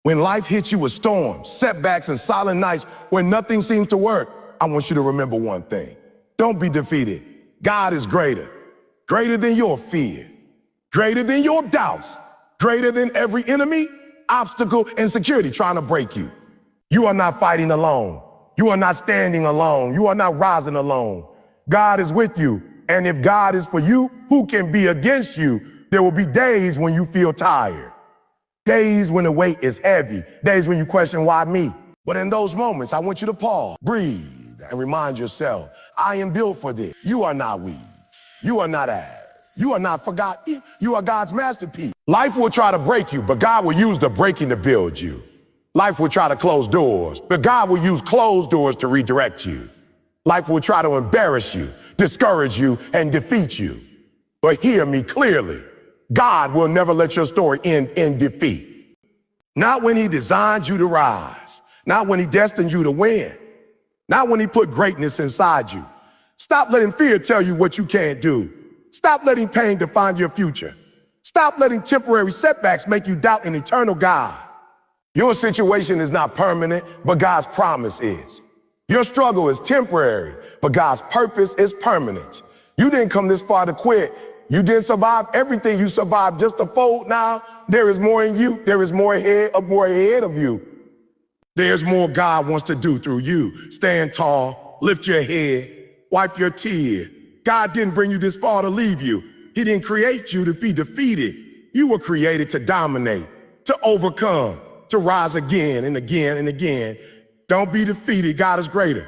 When life hits you with storms, setbacks, and silent nights where nothing seems to work, I want you to remember one thing. Don't be defeated. God is greater. Greater than your fear. Greater than your doubts. Greater than every enemy, obstacle, and insecurity trying to break you. You are not fighting alone. You are not standing alone. You are not rising alone. God is with you. And if God is for you, who can be against you? There will be days when you feel tired. Days when the weight is heavy. Days when you question, why me? But in those moments, I want you to pause, breathe, and remind yourself, I am built for this. You are not weak. You are not ass. You are not forgotten. You are God's masterpiece. Life will try to break you, but God will use the breaking to build you. Life will try to close doors, but God will use closed doors to redirect you. Life will try to embarrass you, discourage you, and defeat you. But hear me clearly. God will never let your story end in defeat. Not when he designed you to rise. Not when he destined you to win. Not when he put greatness inside you. Stop letting fear tell you what you can't do. Stop letting pain define your future. Stop letting temporary setbacks make you doubt an eternal God. Your situation is not permanent, but God's promise is. Your struggle is temporary, but God's purpose is permanent. You didn't come this far to quit. You didn't survive everything you survived just to fold. Now there is more in you. There is more ahead of you. There's more God wants to do through you. Stand tall, lift your head, wipe your tear. God didn't bring you this far to leave you. He didn't create you to be defeated. You were created to dominate, to overcome, to rise again and again and again. Don't be defeated. God is greater.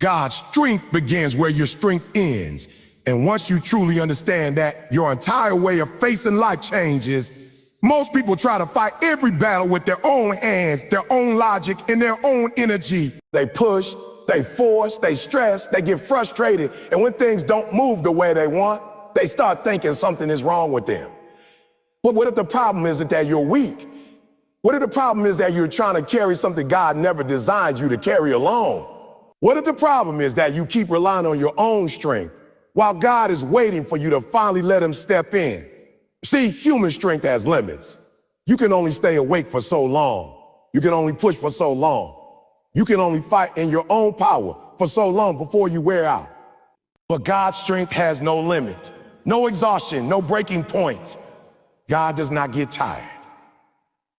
God's strength begins where your strength ends. And once you truly understand that, your entire way of facing life changes. Most people try to fight every battle with their own hands, their own logic, and their own energy. They push, they force, they stress, they get frustrated. And when things don't move the way they want, they start thinking something is wrong with them. But what if the problem isn't that you're weak? What if the problem is that you're trying to carry something God never designed you to carry alone? What if the problem is that you keep relying on your own strength while God is waiting for you to finally let him step in? See, human strength has limits. You can only stay awake for so long. You can only push for so long. You can only fight in your own power for so long before you wear out. But God's strength has no limit, no exhaustion, no breaking point. God does not get tired.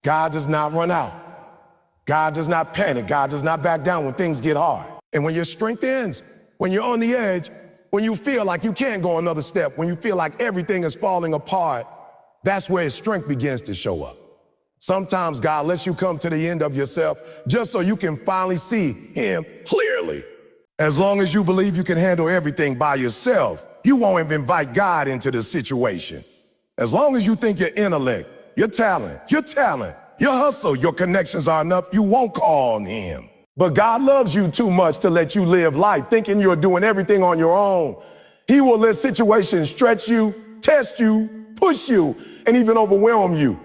God does not run out. God does not panic. God does not back down when things get hard. And when your strength ends, when you're on the edge, when you feel like you can't go another step, when you feel like everything is falling apart, that's where his strength begins to show up. Sometimes God lets you come to the end of yourself just so you can finally see him clearly. As long as you believe you can handle everything by yourself, you won't even invite God into the situation. As long as you think your intellect, your talent, your hustle, your connections are enough, you won't call on him. But God loves you too much to let you live life thinking you're doing everything on your own. He will let situations stretch you, test you, push you, and even overwhelm you.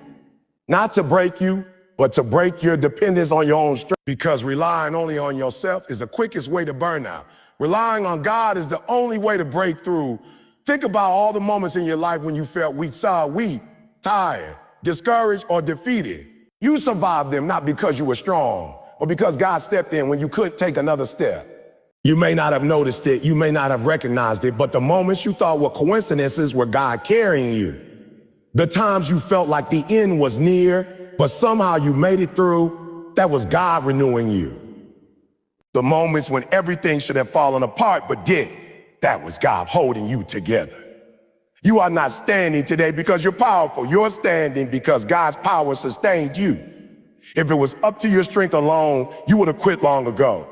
Not to break you, but to break your dependence on your own strength. Because relying only on yourself is the quickest way to burn out. Relying on God is the only way to break through. Think about all the moments in your life when you felt weak, tired, discouraged, or defeated. You survived them not because you were strong, but because God stepped in when you couldn't take another step. You may not have noticed it, you may not have recognized it, but the moments you thought were coincidences were God carrying you. The times you felt like the end was near, but somehow you made it through, that was God renewing you. The moments when everything should have fallen apart but did, that was God holding you together. You are not standing today because you're powerful. You're standing because God's power sustained you. If it was up to your strength alone, you would have quit long ago.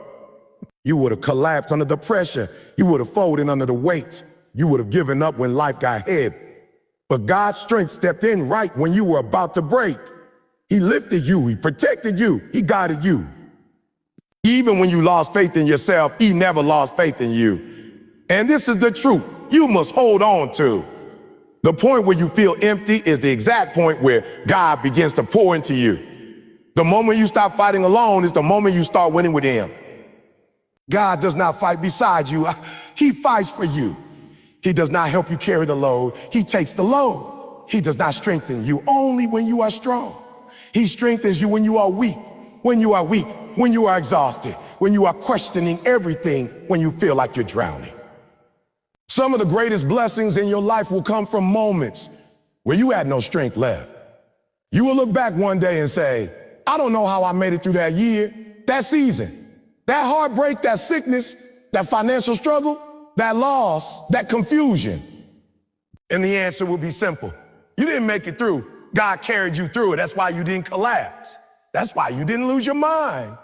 You would have collapsed under the pressure. You would have folded under the weight. You would have given up when life got heavy. But God's strength stepped in right when you were about to break. He lifted you. He protected you. He guided you. Even when you lost faith in yourself, he never lost faith in you. And this is the truth you must hold on to. The point where you feel empty is the exact point where God begins to pour into you. The moment you stop fighting alone is the moment you start winning with him. God does not fight beside you. He fights for you. He does not help you carry the load. He takes the load. He does not strengthen you only when you are strong. He strengthens you when you are weak, when you are exhausted, when you are questioning everything, when you feel like you're drowning. Some of the greatest blessings in your life will come from moments where you had no strength left. You will look back one day and say, I don't know how I made it through that year, that season, that heartbreak, that sickness, that financial struggle, that loss, that confusion. And the answer will be simple. You didn't make it through. God carried you through it. That's why you didn't collapse. That's why you didn't lose your mind.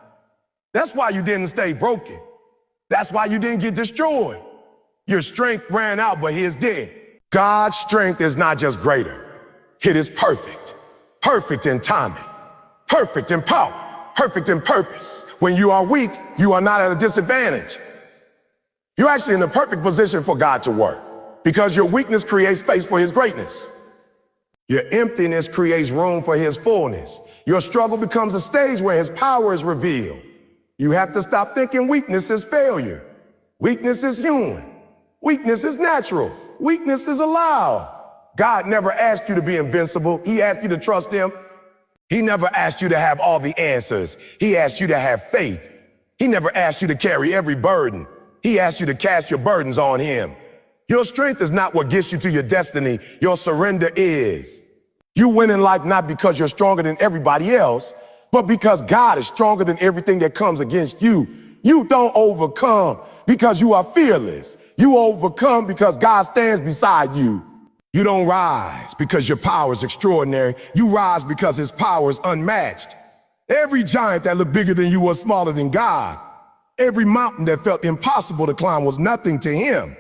That's why you didn't stay broken. That's why you didn't get destroyed. Your strength ran out, but his did. God's strength is not just greater. It is perfect. Perfect in timing. Perfect in power. Perfect in purpose. When you are weak, you are not at a disadvantage. You're actually in the perfect position for God to work because your weakness creates space for his greatness. Your emptiness creates room for his fullness. Your struggle becomes a stage where his power is revealed. You have to stop thinking weakness is failure. Weakness is human. Weakness is natural. Weakness is allowed. God never asked you to be invincible. He asked you to trust him. He never asked you to have all the answers. He asked you to have faith. He never asked you to carry every burden. He asked you to cast your burdens on him. Your strength is not what gets you to your destiny. Your surrender is. You win in life not because you're stronger than everybody else, but because God is stronger than everything that comes against you. You don't overcome because you are fearless. You overcome because God stands beside you. You don't rise because your power is extraordinary. You rise because his power is unmatched. Every giant that looked bigger than you was smaller than God. Every mountain that felt impossible to climb was nothing to him.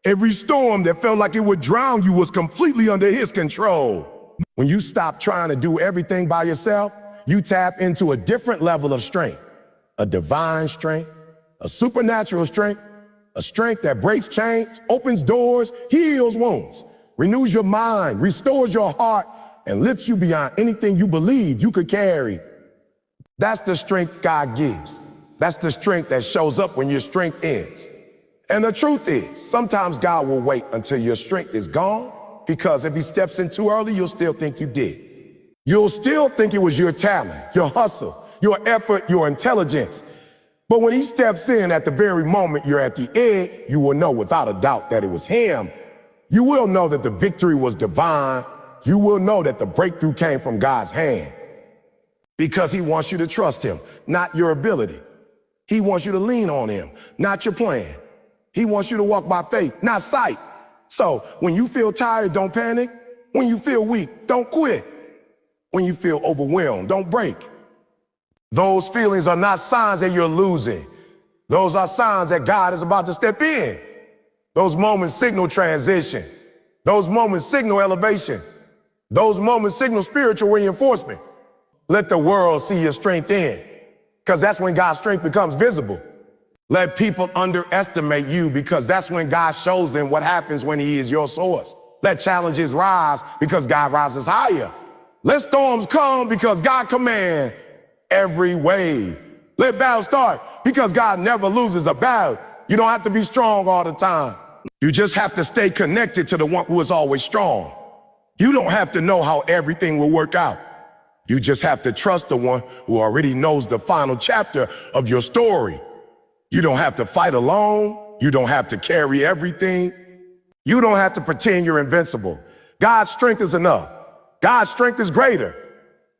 Every storm that felt like it would drown you was completely under his control. When you stop trying to do everything by yourself, you tap into a different level of strength. A divine strength, a supernatural strength, a strength that breaks chains, opens doors, heals wounds, renews your mind, restores your heart, and lifts you beyond anything you believed you could carry. That's the strength God gives. That's the strength that shows up when your strength ends. And the truth is, sometimes God will wait until your strength is gone, because if he steps in too early, you'll still think you did. You'll still think it was your talent, your hustle, your effort, your intelligence. But when he steps in at the very moment you're at the edge, you will know without a doubt that it was him. You will know that the victory was divine. You will know that the breakthrough came from God's hand. Because he wants you to trust him, not your ability. He wants you to lean on him, not your plan. He wants you to walk by faith, not sight. So when you feel tired, don't panic. When you feel weak, don't quit. When you feel overwhelmed, don't break. Those feelings are not signs that you're losing. Those are signs that God is about to step in. Those moments signal transition. Those moments signal elevation. Those moments signal spiritual reinforcement. Let the world see your strength in, because that's when God's strength becomes visible. Let people underestimate you, because that's when God shows them what happens when he is your source. Let challenges rise, because God rises higher. Let storms come, because God commands every wave. Let battle start, because God never loses a battle. You don't have to be strong all the time. You just have to stay connected to the one who is always strong. You don't have to know how everything will work out. You just have to trust the one who already knows the final chapter of your story. You don't have to fight alone. You don't have to carry everything. You don't have to pretend you're invincible. God's strength is enough. God's strength is greater.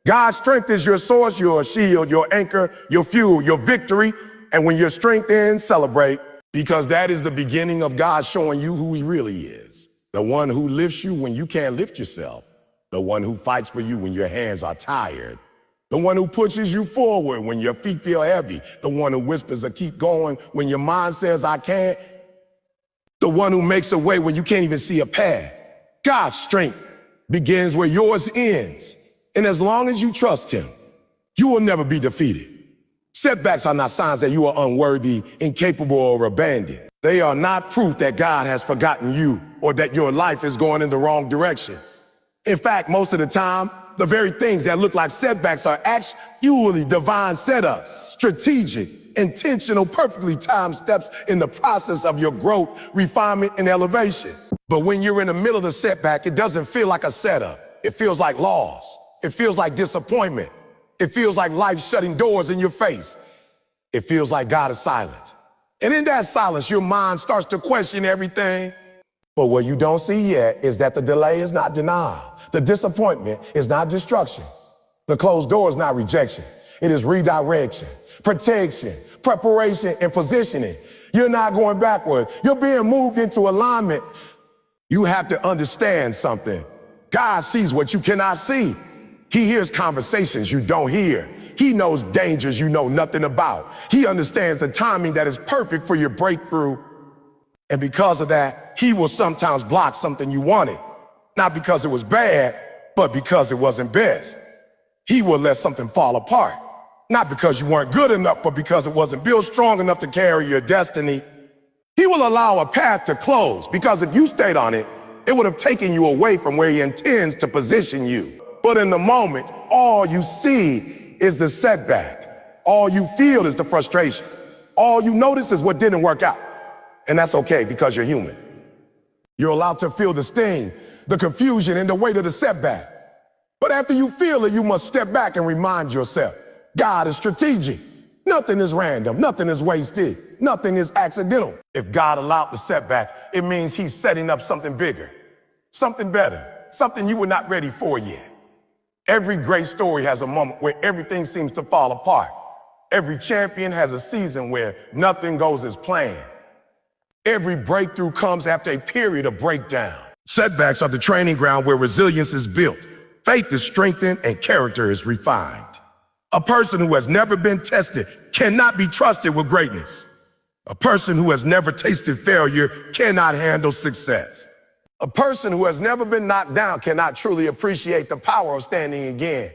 God's strength is your source, your shield, your anchor, your fuel, your victory. And when your strength ends, celebrate, because that is the beginning of God showing you who he really is. The one who lifts you when you can't lift yourself. The one who fights for you when your hands are tired. The one who pushes you forward when your feet feel heavy. The one who whispers keep going when your mind says I can't. The one who makes a way when you can't even see a path. God's strength begins where yours ends. And as long as you trust him, you will never be defeated. Setbacks are not signs that you are unworthy, incapable, or abandoned. They are not proof that God has forgotten you or that your life is going in the wrong direction. In fact, most of the time, the very things that look like setbacks are actually divine setups, strategic, intentional, perfectly timed steps in the process of your growth, refinement, and elevation. But when you're in the middle of the setback, it doesn't feel like a setup. It feels like loss. It feels like disappointment. It feels like life shutting doors in your face. It feels like God is silent. And in that silence, your mind starts to question everything. But what you don't see yet is that the delay is not denial. The disappointment is not destruction. The closed door is not rejection. It is redirection, protection, preparation, and positioning. You're not going backward. You're being moved into alignment. You have to understand something. God sees what you cannot see. He hears conversations you don't hear. He knows dangers you know nothing about. He understands the timing that is perfect for your breakthrough. And because of that, he will sometimes block something you wanted. Not because it was bad, but because it wasn't best. He will let something fall apart. Not because you weren't good enough, but because it wasn't built strong enough to carry your destiny. He will allow a path to close because if you stayed on it, it would have taken you away from where he intends to position you. But in the moment, all you see is the setback. All you feel is the frustration. All you notice is what didn't work out. And that's okay because you're human. You're allowed to feel the sting, the confusion, and the weight of the setback. But after you feel it, you must step back and remind yourself, God is strategic. Nothing is random. Nothing is wasted. Nothing is accidental. If God allowed the setback, it means he's setting up something bigger, something better, something you were not ready for yet. Every great story has a moment where everything seems to fall apart. Every champion has a season where nothing goes as planned. Every breakthrough comes after a period of breakdown. Setbacks are the training ground where resilience is built, faith is strengthened, and character is refined. A person who has never been tested cannot be trusted with greatness. A person who has never tasted failure cannot handle success. A person who has never been knocked down cannot truly appreciate the power of standing again.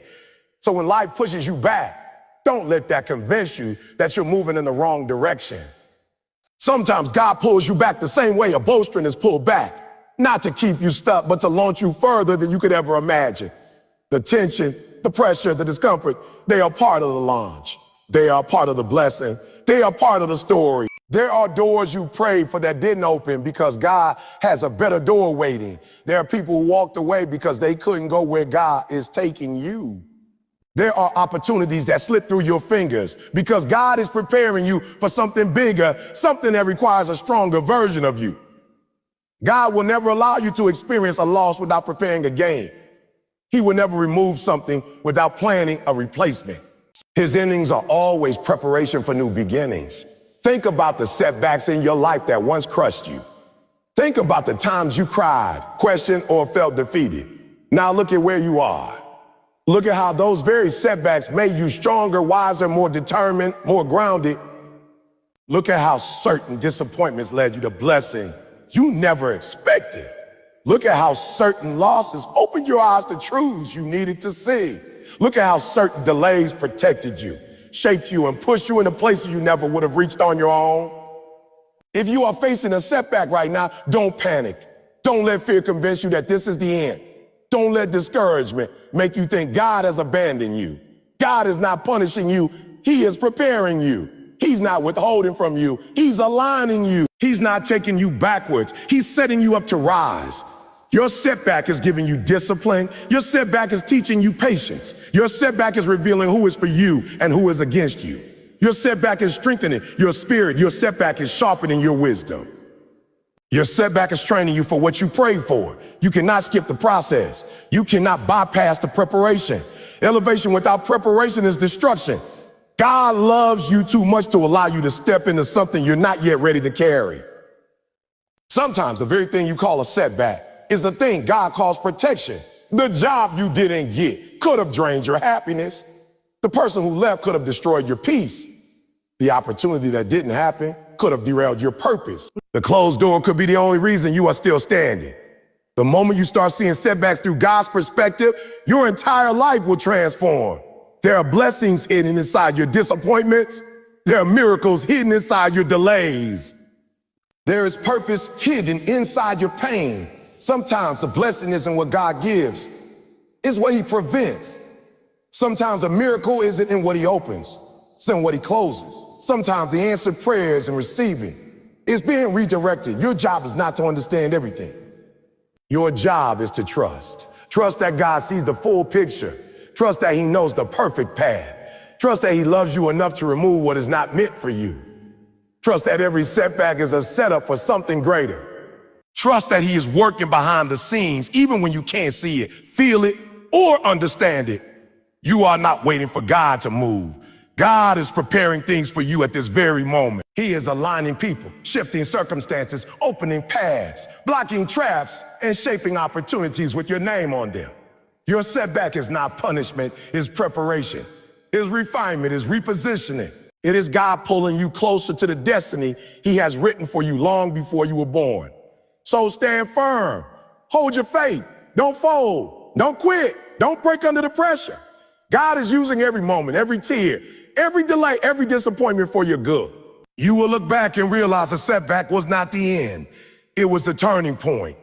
So when life pushes you back, don't let that convince you that you're moving in the wrong direction. Sometimes God pulls you back the same way a bowstring is pulled back, not to keep you stuck, but to launch you further than you could ever imagine. The tension, the pressure, the discomfort, they are part of the launch. They are part of the blessing. They are part of the story. There are doors you prayed for that didn't open because God has a better door waiting. There are people who walked away because they couldn't go where God is taking you. There are opportunities that slip through your fingers because God is preparing you for something bigger, something that requires a stronger version of you. God will never allow you to experience a loss without preparing a gain. He will never remove something without planning a replacement. His endings are always preparation for new beginnings. Think about the setbacks in your life that once crushed you. Think about the times you cried, questioned, or felt defeated. Now look at where you are. Look at how those very setbacks made you stronger, wiser, more determined, more grounded. Look at how certain disappointments led you to blessing you never expected. Look at how certain losses opened your eyes to truths you needed to see. Look at how certain delays protected you, shaped you, and pushed you into places you never would have reached on your own. If you are facing a setback right now, don't panic. Don't let fear convince you that this is the end. Don't let discouragement make you think God has abandoned you. God is not punishing you. He is preparing you. He's not withholding from you. He's aligning you. He's not taking you backwards. He's setting you up to rise. Your setback is giving you discipline. Your setback is teaching you patience. Your setback is revealing who is for you and who is against you. Your setback is strengthening your spirit. Your setback is sharpening your wisdom. Your setback is training you for what you prayed for. You cannot skip the process. You cannot bypass the preparation. Elevation without preparation is destruction. God loves you too much to allow you to step into something you're not yet ready to carry. Sometimes the very thing you call a setback is the thing God calls protection. The job you didn't get could have drained your happiness. The person who left could have destroyed your peace. The opportunity that didn't happen could have derailed your purpose. The closed door could be the only reason you are still standing. The moment you start seeing setbacks through God's perspective, your entire life will transform. There are blessings hidden inside your disappointments. There are miracles hidden inside your delays. There is purpose hidden inside your pain. Sometimes the blessing isn't what God gives, it's what he prevents. Sometimes a miracle isn't in what he opens, it's in what he closes. Sometimes the answered prayers and receiving is being redirected. Your job is not to understand everything. Your job is to trust. Trust that God sees the full picture. Trust that he knows the perfect path. Trust that he loves you enough to remove what is not meant for you. Trust that every setback is a setup for something greater. Trust that he is working behind the scenes, even when you can't see it, feel it, or understand it. You are not waiting for God to move. God is preparing things for you at this very moment. He is aligning people, shifting circumstances, opening paths, blocking traps, and shaping opportunities with your name on them. Your setback is not punishment, it's preparation. It's refinement, it's repositioning. It is God pulling you closer to the destiny he has written for you long before you were born. So stand firm, hold your faith, don't fold, don't quit, don't break under the pressure. God is using every moment, every tear, every delay, every disappointment for your good. You will look back and realize the setback was not the end. It was the turning point.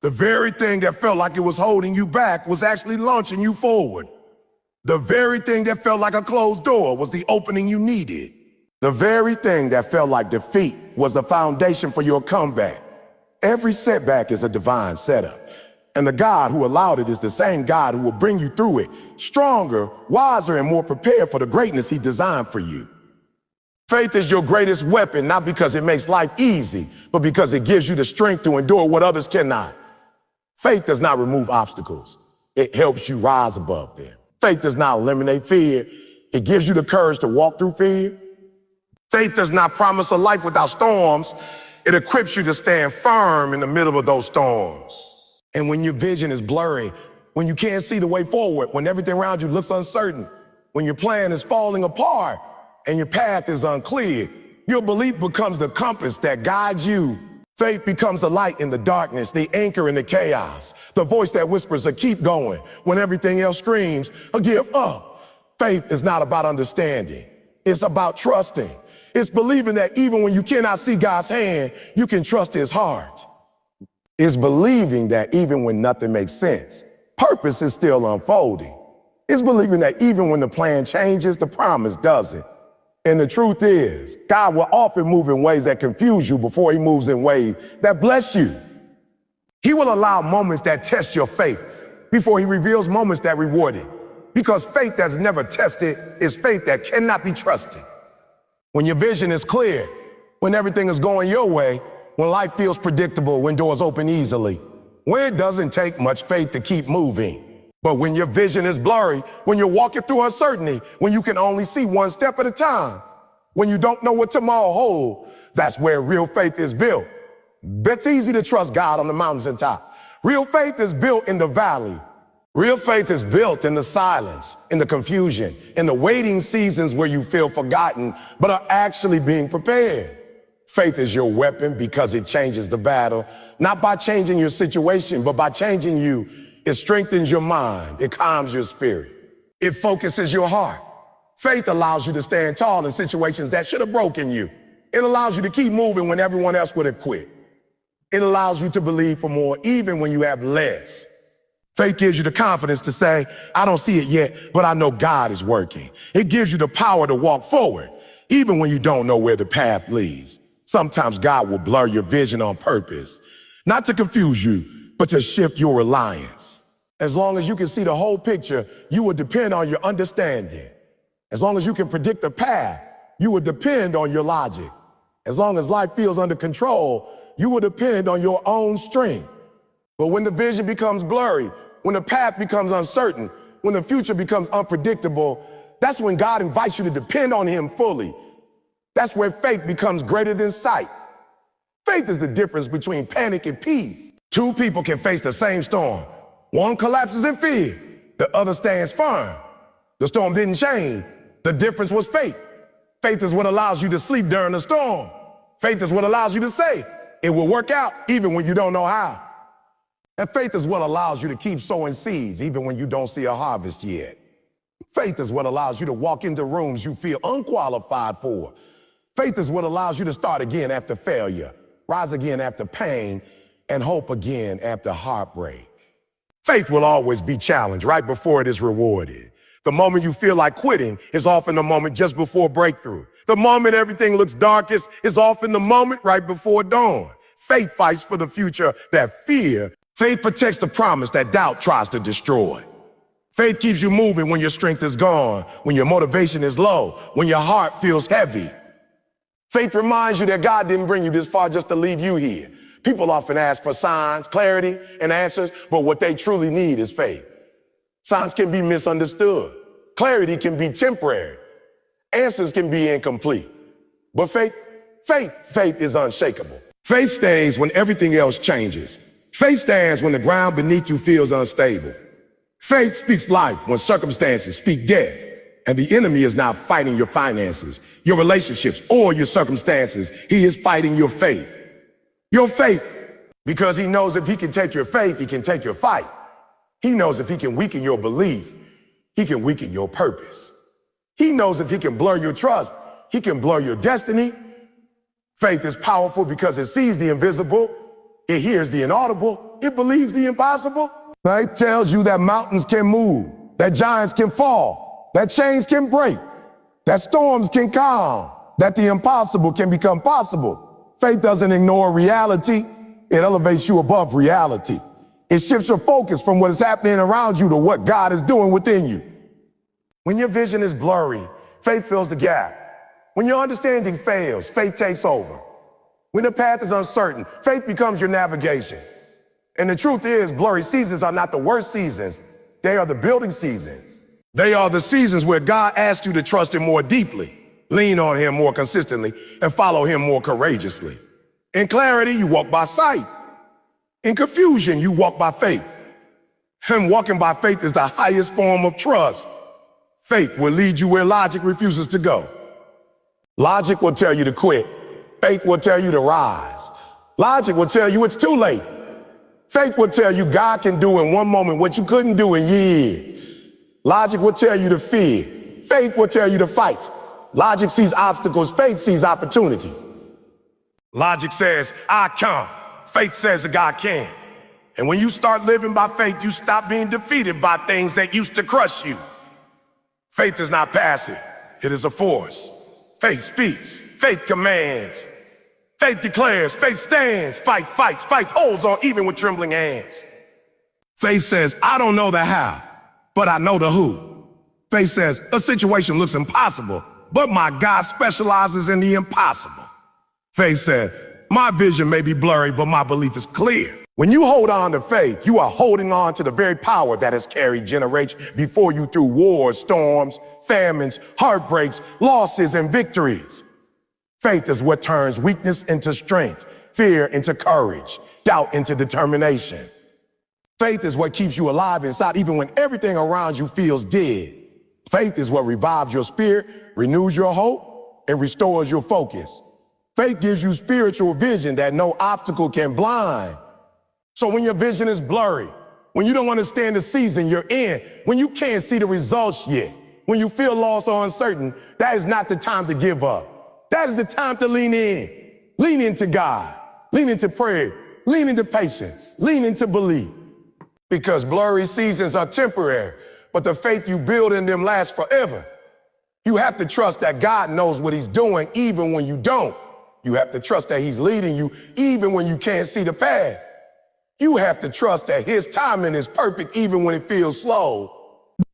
The very thing that felt like it was holding you back was actually launching you forward. The very thing that felt like a closed door was the opening you needed. The very thing that felt like defeat was the foundation for your comeback. Every setback is a divine setup. And the God who allowed it is the same God who will bring you through it, stronger, wiser, and more prepared for the greatness he designed for you. Faith is your greatest weapon, not because it makes life easy, but because it gives you the strength to endure what others cannot. Faith does not remove obstacles. It helps you rise above them. Faith does not eliminate fear. It gives you the courage to walk through fear. Faith does not promise a life without storms. It equips you to stand firm in the middle of those storms. And when your vision is blurry, when you can't see the way forward, when everything around you looks uncertain, when your plan is falling apart and your path is unclear, your belief becomes the compass that guides you. Faith becomes the light in the darkness, the anchor in the chaos, the voice that whispers to keep going when everything else screams, give up. Faith is not about understanding. It's about trusting. It's believing that even when you cannot see God's hand, you can trust his heart. It's believing that even when nothing makes sense, purpose is still unfolding. It's believing that even when the plan changes, the promise doesn't. And the truth is, God will often move in ways that confuse you before he moves in ways that bless you. He will allow moments that test your faith before he reveals moments that reward it. Because faith that's never tested is faith that cannot be trusted. When your vision is clear, when everything is going your way, when life feels predictable, when doors open easily, when it doesn't take much faith to keep moving. But when your vision is blurry, when you're walking through uncertainty, when you can only see one step at a time, when you don't know what tomorrow holds, that's where real faith is built. It's easy to trust God on the mountains and top. Real faith is built in the valley. Real faith is built in the silence, in the confusion, in the waiting seasons where you feel forgotten, but are actually being prepared. Faith is your weapon because it changes the battle, not by changing your situation, but by changing you. It strengthens your mind. It calms your spirit. It focuses your heart. Faith allows you to stand tall in situations that should have broken you. It allows you to keep moving when everyone else would have quit. It allows you to believe for more even when you have less. Faith gives you the confidence to say, I don't see it yet, but I know God is working. It gives you the power to walk forward, even when you don't know where the path leads. Sometimes God will blur your vision on purpose, not to confuse you, but to shift your reliance. As long as you can see the whole picture, you will depend on your understanding. As long as you can predict the path, you will depend on your logic. As long as life feels under control, you will depend on your own strength. But when the vision becomes blurry, when the path becomes uncertain, when the future becomes unpredictable, that's when God invites you to depend on him fully. That's where faith becomes greater than sight. Faith is the difference between panic and peace. Two people can face the same storm. One collapses in fear, the other stands firm. The storm didn't change. The difference was faith. Faith is what allows you to sleep during the storm. Faith is what allows you to say, it will work out even when you don't know how. And faith is what allows you to keep sowing seeds even when you don't see a harvest yet. Faith is what allows you to walk into rooms you feel unqualified for. Faith is what allows you to start again after failure, rise again after pain, and hope again after heartbreak. Faith will always be challenged right before it is rewarded. The moment you feel like quitting is often the moment just before breakthrough. The moment everything looks darkest is often the moment right before dawn. Faith fights for the future that fear. Faith protects the promise that doubt tries to destroy. Faith keeps you moving when your strength is gone, when your motivation is low, when your heart feels heavy. Faith reminds you that God didn't bring you this far just to leave you here. People often ask for signs, clarity, and answers, but what they truly need is faith. Signs can be misunderstood. Clarity can be temporary. Answers can be incomplete. But faith is unshakable. Faith stays when everything else changes. Faith stands when the ground beneath you feels unstable. Faith speaks life when circumstances speak death, and the enemy is not fighting your finances, your relationships, or your circumstances. He is fighting your faith. Your faith, because he knows if he can take your faith, he can take your fight. He knows if he can weaken your belief, he can weaken your purpose. He knows if he can blur your trust, he can blur your destiny. Faith is powerful because it sees the invisible, it hears the inaudible, it believes the impossible. Faith tells you that mountains can move, that giants can fall, that chains can break, that storms can calm, that the impossible can become possible. Faith doesn't ignore reality, it elevates you above reality. It shifts your focus from what is happening around you to what God is doing within you. When your vision is blurry, faith fills the gap. When your understanding fails, faith takes over. When the path is uncertain, faith becomes your navigation. And the truth is, blurry seasons are not the worst seasons. They are the building seasons. They are the seasons where God asks you to trust him more deeply, lean on him more consistently, and follow him more courageously. In clarity, you walk by sight. In confusion, you walk by faith. And walking by faith is the highest form of trust. Faith will lead you where logic refuses to go. Logic will tell you to quit. Faith will tell you to rise. Logic will tell you it's too late. Faith will tell you God can do in one moment what you couldn't do in years. Logic will tell you to fear. Faith will tell you to fight. Logic sees obstacles. Faith sees opportunity. Logic says, I come. Faith says that God can. And when you start living by faith, you stop being defeated by things that used to crush you. Faith is not passive. It is a force. Faith speaks. Faith commands. Faith declares. Faith stands. Fight fights. Faith holds on even with trembling hands. Faith says, I don't know the how, but I know the who. Faith says, a situation looks impossible, but my God specializes in the impossible. Faith said, my vision may be blurry, but my belief is clear. When you hold on to faith, you are holding on to the very power that has carried generations before you through wars, storms, famines, heartbreaks, losses, and victories. Faith is what turns weakness into strength, fear into courage, doubt into determination. Faith is what keeps you alive inside even when everything around you feels dead. Faith is what revives your spirit, renews your hope, and restores your focus. Faith gives you spiritual vision that no obstacle can blind. So when your vision is blurry, when you don't understand the season you're in, when you can't see the results yet, when you feel lost or uncertain, that is not the time to give up. That is the time to lean in. Lean into God. Lean into prayer. Lean into patience. Lean into belief. Because blurry seasons are temporary, but the faith you build in them lasts forever. You have to trust that God knows what he's doing even when you don't. You have to trust that he's leading you even when you can't see the path. You have to trust that his timing is perfect even when it feels slow.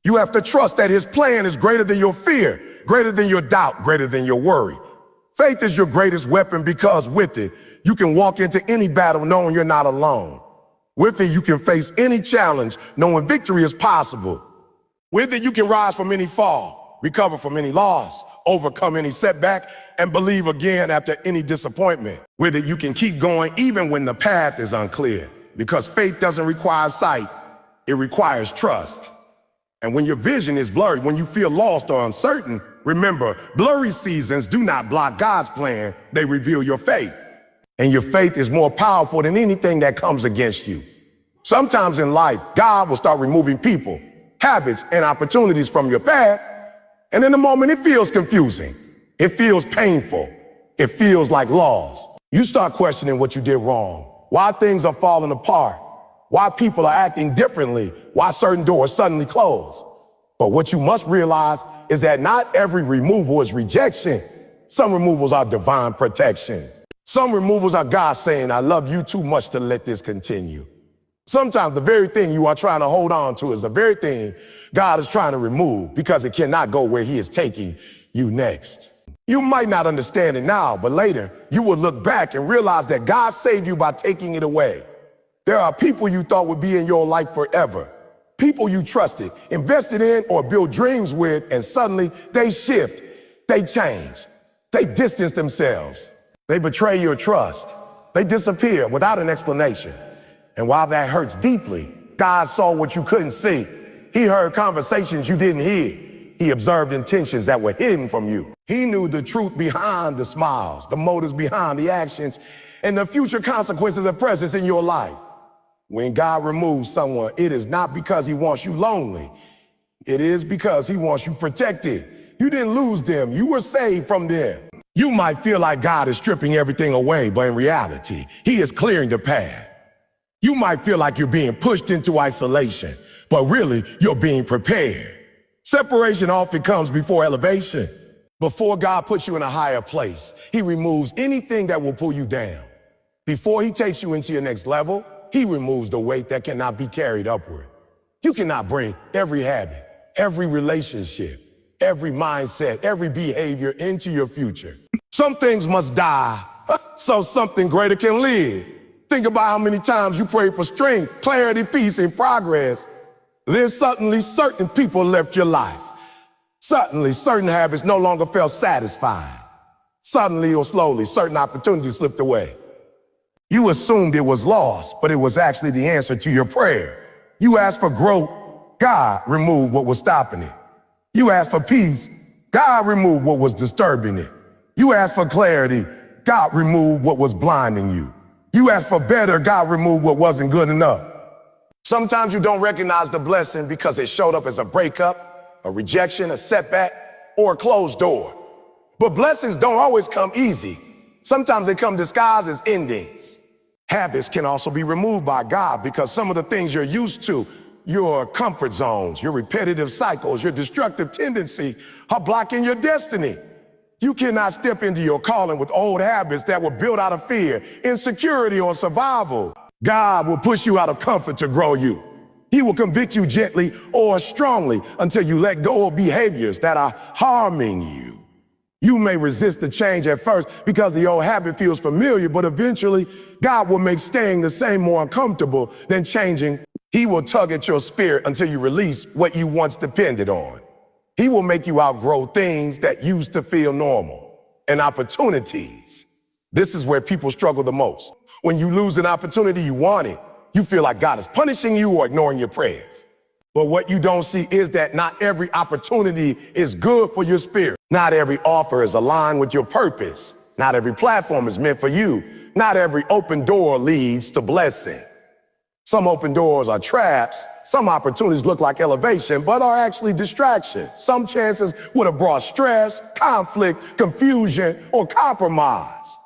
You have to trust that his plan is greater than your fear, greater than your doubt, greater than your worry. Faith is your greatest weapon because with it, you can walk into any battle knowing you're not alone. With it, you can face any challenge knowing victory is possible. With it, you can rise from any fall, recover from any loss, overcome any setback, and believe again after any disappointment. With it, you can keep going even when the path is unclear, because faith doesn't require sight, it requires trust. And when your vision is blurred, when you feel lost or uncertain, remember, blurry seasons do not block God's plan, they reveal your faith. And your faith is more powerful than anything that comes against you. Sometimes in life, God will start removing people, habits, and opportunities from your path. And in the moment, it feels confusing. It feels painful. It feels like loss. You start questioning what you did wrong, why things are falling apart, why people are acting differently, why certain doors suddenly close. But what you must realize is that not every removal is rejection. Some removals are divine protection. Some removals are God saying, I love you too much to let this continue. Sometimes the very thing you are trying to hold on to is the very thing God is trying to remove because it cannot go where he is taking you next. You might not understand it now, but later you will look back and realize that God saved you by taking it away. There are people you thought would be in your life forever. People you trusted, invested in, or built dreams with, and suddenly they shift, they change, they distance themselves. They betray your trust. They disappear without an explanation. And while that hurts deeply, God saw what you couldn't see. He heard conversations you didn't hear. He observed intentions that were hidden from you. He knew the truth behind the smiles, the motives behind the actions, and the future consequences of presence in your life. When God removes someone, it is not because he wants you lonely. It is because he wants you protected. You didn't lose them. You were saved from them. You might feel like God is stripping everything away, but in reality, he is clearing the path. You might feel like you're being pushed into isolation, but really you're being prepared. Separation often comes before elevation. Before God puts you in a higher place, he removes anything that will pull you down. Before he takes you into your next level, he removes the weight that cannot be carried upward. You cannot bring every habit, every relationship, every mindset, every behavior into your future. Some things must die so something greater can live. Think about how many times you prayed for strength, clarity, peace, and progress. Then suddenly certain people left your life. Suddenly certain habits no longer felt satisfying. Suddenly or slowly certain opportunities slipped away. You assumed it was lost, but it was actually the answer to your prayer. You asked for growth, God removed what was stopping it. You asked for peace, God removed what was disturbing it. You asked for clarity, God removed what was blinding you. You asked for better, God removed what wasn't good enough. Sometimes you don't recognize the blessing because it showed up as a breakup, a rejection, a setback, or a closed door. But blessings don't always come easy. Sometimes they come disguised as endings. Habits can also be removed by God because some of the things you're used to, your comfort zones, your repetitive cycles, your destructive tendency are blocking your destiny. You cannot step into your calling with old habits that were built out of fear, insecurity, or survival. God will push you out of comfort to grow you. He will convict you gently or strongly until you let go of behaviors that are harming you. You may resist the change at first because the old habit feels familiar, but eventually God will make staying the same more uncomfortable than changing. He will tug at your spirit until you release what you once depended on. He will make you outgrow things that used to feel normal and opportunities. This is where people struggle the most. When you lose an opportunity you wanted, you feel like God is punishing you or ignoring your prayers. But what you don't see is that not every opportunity is good for your spirit. Not every offer is aligned with your purpose. Not every platform is meant for you. Not every open door leads to blessing. Some open doors are traps. Some opportunities look like elevation, but are actually distractions. Some chances would have brought stress, conflict, confusion, or compromise.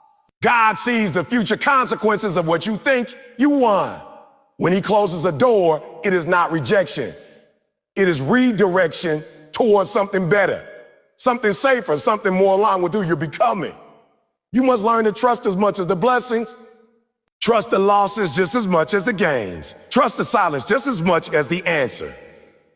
God sees the future consequences of what you think you won. When he closes a door, it is not rejection. It is redirection towards something better, something safer, something more aligned with who you're becoming. You must learn to trust as much as the blessings. Trust the losses just as much as the gains. Trust the silence just as much as the answer.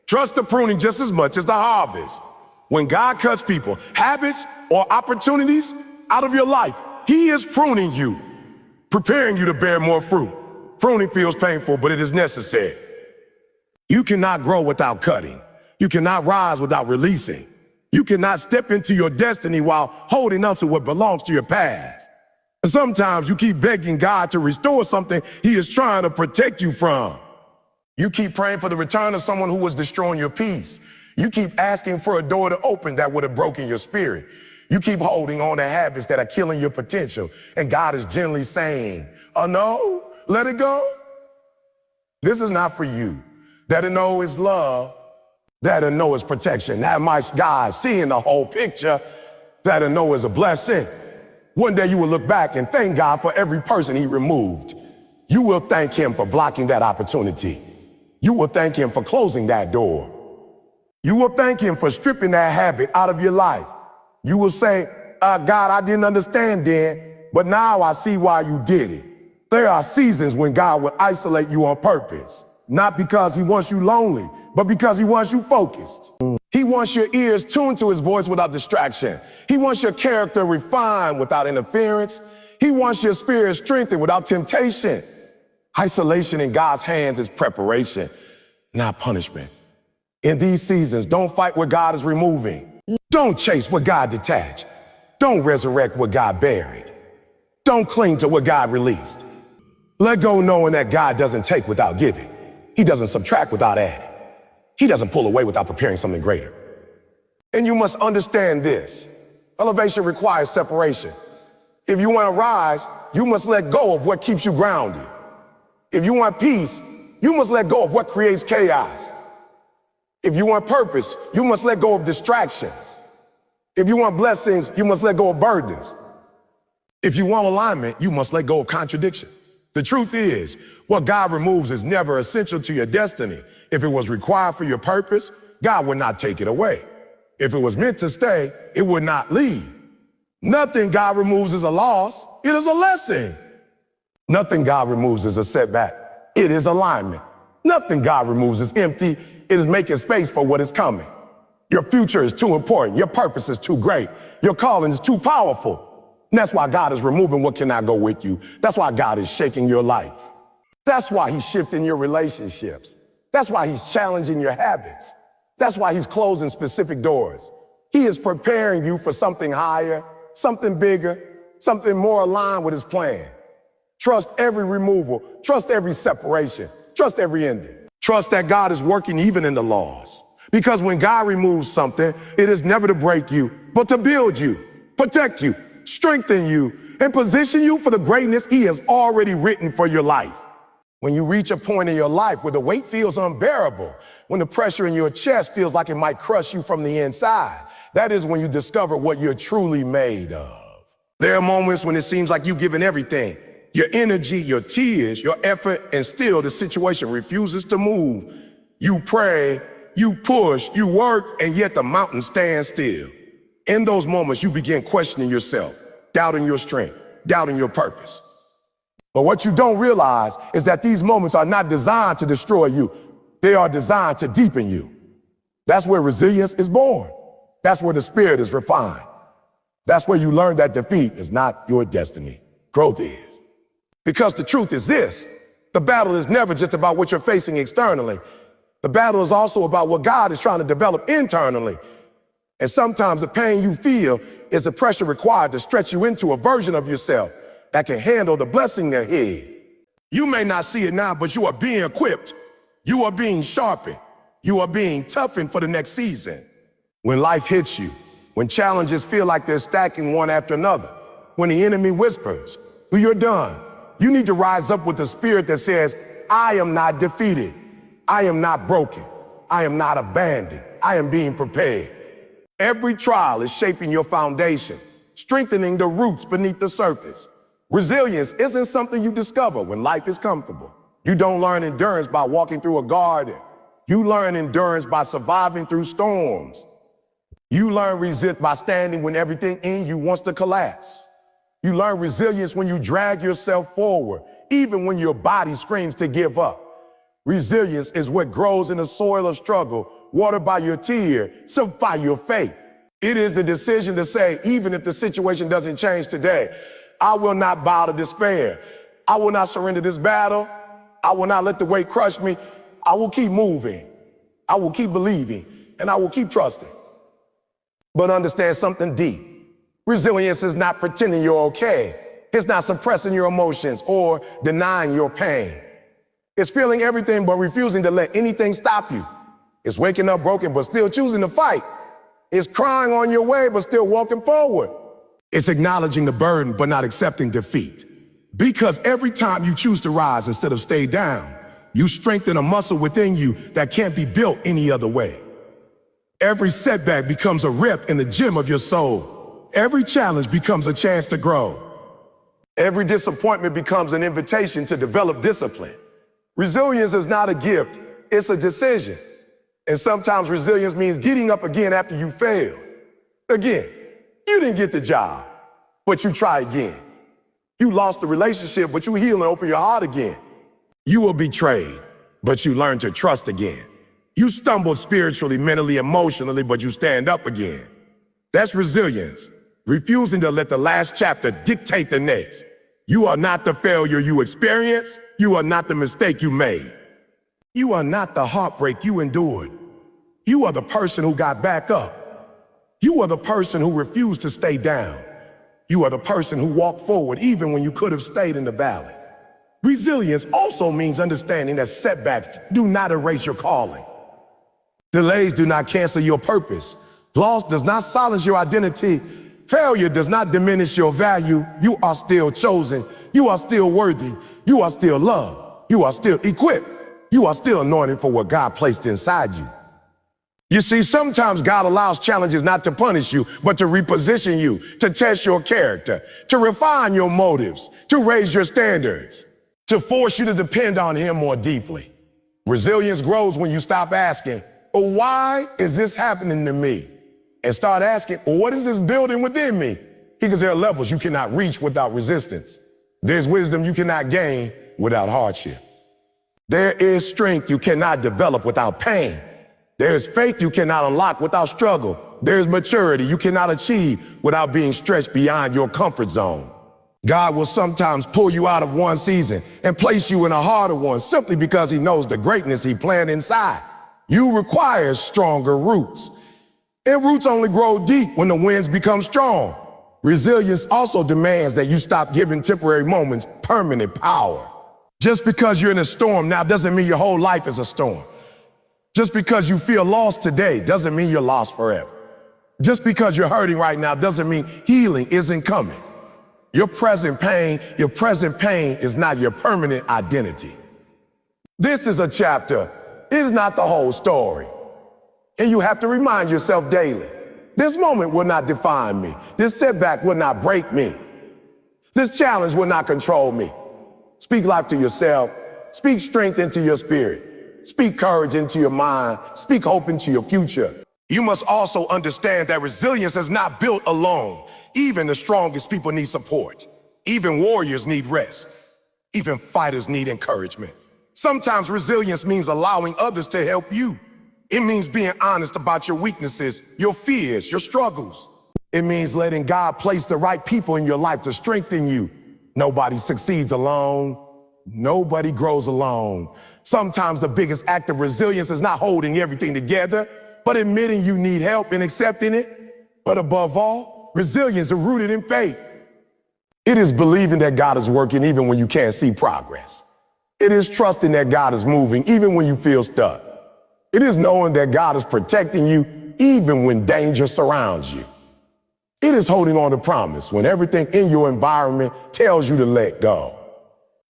Trust the pruning just as much as the harvest. When God cuts people, habits, or opportunities out of your life, he is pruning you, preparing you to bear more fruit. Pruning feels painful, but it is necessary. You cannot grow without cutting. You cannot rise without releasing. You cannot step into your destiny while holding on to what belongs to your past. Sometimes you keep begging God to restore something he is trying to protect you from. You keep praying for the return of someone who was destroying your peace. You keep asking for a door to open that would have broken your spirit. You keep holding on to habits that are killing your potential. And God is gently saying, oh no, let it go. This is not for you. That a no is love. That a no is protection. That my God seeing the whole picture. That a no is a blessing. One day you will look back and thank God for every person he removed. You will thank him for blocking that opportunity. You will thank him for closing that door. You will thank him for stripping that habit out of your life. You will say, God, I didn't understand then, but now I see why you did it. There are seasons when God will isolate you on purpose, not because he wants you lonely, but because he wants you focused. He wants your ears tuned to his voice without distraction. He wants your character refined without interference. He wants your spirit strengthened without temptation. Isolation in God's hands is preparation, not punishment. In these seasons, don't fight what God is removing. Don't chase what God detached. Don't resurrect what God buried. Don't cling to what God released. Let go knowing that God doesn't take without giving. He doesn't subtract without adding. He doesn't pull away without preparing something greater. And you must understand this. Elevation requires separation. If you want to rise, you must let go of what keeps you grounded. If you want peace, you must let go of what creates chaos. If you want purpose, you must let go of distractions. If you want blessings, you must let go of burdens. If you want alignment, you must let go of contradiction. The truth is, what God removes is never essential to your destiny. If it was required for your purpose, God would not take it away. If it was meant to stay, it would not leave. Nothing God removes is a loss, it is a lesson. Nothing God removes is a setback, it is alignment. Nothing God removes is empty, it is making space for what is coming. Your future is too important, your purpose is too great, your calling is too powerful. And that's why God is removing what cannot go with you. That's why God is shaking your life. That's why he's shifting your relationships. That's why he's challenging your habits. That's why he's closing specific doors. He is preparing you for something higher, something bigger, something more aligned with his plan. Trust every removal. Trust every separation. Trust every ending. Trust that God is working even in the loss. Because when God removes something, it is never to break you, but to build you, protect you, strengthen you, and position you for the greatness he has already written for your life. When you reach a point in your life where the weight feels unbearable, when the pressure in your chest feels like it might crush you from the inside, that is when you discover what you're truly made of. There are moments when it seems like you've given everything, your energy, your tears, your effort, and still the situation refuses to move. You pray, you push, you work, and yet the mountain stands still. In those moments, you begin questioning yourself, doubting your strength, doubting your purpose. But what you don't realize is that these moments are not designed to destroy you. They are designed to deepen you. That's where resilience is born. That's where the spirit is refined. That's where you learn that defeat is not your destiny. Growth is. Because the truth is this, the battle is never just about what you're facing externally. The battle is also about what God is trying to develop internally. And sometimes the pain you feel is the pressure required to stretch you into a version of yourself that can handle the blessing ahead. You may not see it now, but you are being equipped. You are being sharpened. You are being toughened for the next season. When life hits you, when challenges feel like they're stacking one after another, when the enemy whispers, you're done, you need to rise up with the spirit that says, I am not defeated. I am not broken. I am not abandoned. I am being prepared. Every trial is shaping your foundation, strengthening the roots beneath the surface. Resilience isn't something you discover when life is comfortable. You don't learn endurance by walking through a garden. You learn endurance by surviving through storms. You learn resilience by standing when everything in you wants to collapse. You learn resilience when you drag yourself forward, even when your body screams to give up. Resilience is what grows in the soil of struggle, watered by your tears, soaked by your faith. It is the decision to say, even if the situation doesn't change today, I will not bow to despair. I will not surrender this battle. I will not let the weight crush me. I will keep moving. I will keep believing, and I will keep trusting. But understand something deep. Resilience is not pretending you're okay. It's not suppressing your emotions or denying your pain. It's feeling everything but refusing to let anything stop you. It's waking up broken but still choosing to fight. It's crying on your way but still walking forward. It's acknowledging the burden but not accepting defeat. Because every time you choose to rise instead of stay down, you strengthen a muscle within you that can't be built any other way. Every setback becomes a rep in the gym of your soul. Every challenge becomes a chance to grow. Every disappointment becomes an invitation to develop discipline. Resilience is not a gift, it's a decision. And sometimes resilience means getting up again after you fail. Again, you didn't get the job, but you try again. You lost the relationship, but you heal and open your heart again. You were betrayed, but you learn to trust again. You stumbled spiritually, mentally, emotionally, but you stand up again. That's resilience, refusing to let the last chapter dictate the next. You are not the failure you experienced. You are not the mistake you made. You are not the heartbreak you endured. You are the person who got back up. You are the person who refused to stay down. You are the person who walked forward even when you could have stayed in the valley. Resilience also means understanding that setbacks do not erase your calling. Delays do not cancel your purpose. Loss does not silence your identity. Failure does not diminish your value. You are still chosen. You are still worthy. You are still loved. You are still equipped. You are still anointed for what God placed inside you. You see, sometimes God allows challenges not to punish you, but to reposition you, to test your character, to refine your motives, to raise your standards, to force you to depend on Him more deeply. Resilience grows when you stop asking, "Oh, why is this happening to me?" and start asking, "Well, what is this building within me?" Because there are levels you cannot reach without resistance. There's wisdom you cannot gain without hardship. There is strength you cannot develop without pain. There is faith you cannot unlock without struggle. There is maturity you cannot achieve without being stretched beyond your comfort zone. God will sometimes pull you out of one season and place you in a harder one simply because He knows the greatness He planned inside. You require stronger roots. And roots only grow deep when the winds become strong. Resilience also demands that you stop giving temporary moments permanent power. Just because you're in a storm now doesn't mean your whole life is a storm. Just because you feel lost today doesn't mean you're lost forever. Just because you're hurting right now doesn't mean healing isn't coming. Your present pain is not your permanent identity. This is a chapter. It is not the whole story. And you have to remind yourself daily, this moment will not define me. This setback will not break me. This challenge will not control me. Speak life to yourself. Speak strength into your spirit. Speak courage into your mind. Speak hope into your future. You must also understand that resilience is not built alone. Even the strongest people need support. Even warriors need rest. Even fighters need encouragement. Sometimes resilience means allowing others to help you. It means being honest about your weaknesses, your fears, your struggles. It means letting God place the right people in your life to strengthen you. Nobody succeeds alone. Nobody grows alone. Sometimes the biggest act of resilience is not holding everything together, but admitting you need help and accepting it. But above all, resilience is rooted in faith. It is believing that God is working even when you can't see progress. It is trusting that God is moving even when you feel stuck. It is knowing that God is protecting you even when danger surrounds you. It is holding on to promise when everything in your environment tells you to let go.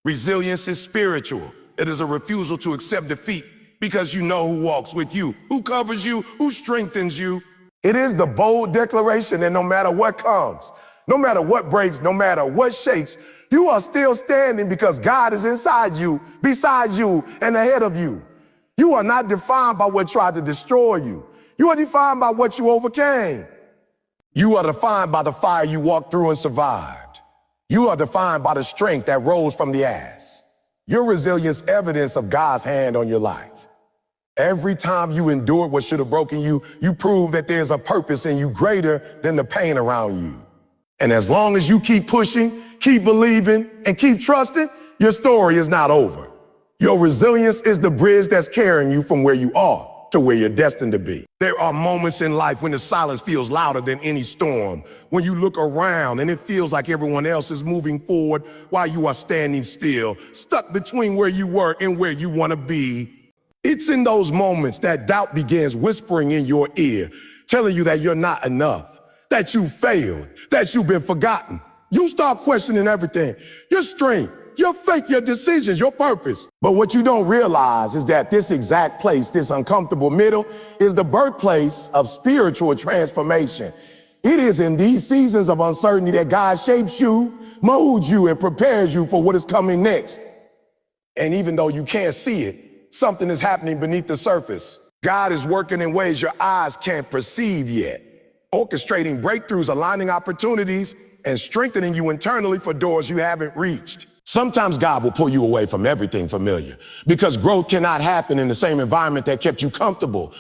Resilience is spiritual. It is a refusal to accept defeat because you know who walks with you, who covers you, who strengthens you. It is the bold declaration that no matter what comes, no matter what breaks, no matter what shakes, you are still standing because God is inside you, beside you, and ahead of you. You are not defined by what tried to destroy you. You are defined by what you overcame. You are defined by the fire you walked through and survived. You are defined by the strength that rose from the ass. Your resilience is evidence of God's hand on your life. Every time you endured what should have broken you, you prove that there's a purpose in you greater than the pain around you. And as long as you keep pushing, keep believing, and keep trusting, your story is not over. Your resilience is the bridge that's carrying you from where you are to where you're destined to be. There are moments in life when the silence feels louder than any storm, when you look around and it feels like everyone else is moving forward while you are standing still, stuck between where you were and where you want to be. It's in those moments that doubt begins whispering in your ear, telling you that you're not enough, that you failed, that you've been forgotten. You start questioning everything, your strength, your faith, your decisions, your purpose. But what you don't realize is that this exact place, this uncomfortable middle, is the birthplace of spiritual transformation. It is in these seasons of uncertainty that God shapes you, molds you, and prepares you for what is coming next. And even though you can't see it, something is happening beneath the surface. God is working in ways your eyes can't perceive yet. orchestrating breakthroughs, aligning opportunities, and strengthening you internally for doors you haven't reached. Sometimes God will pull you away from everything familiar because growth cannot happen in the same environment that kept you comfortable.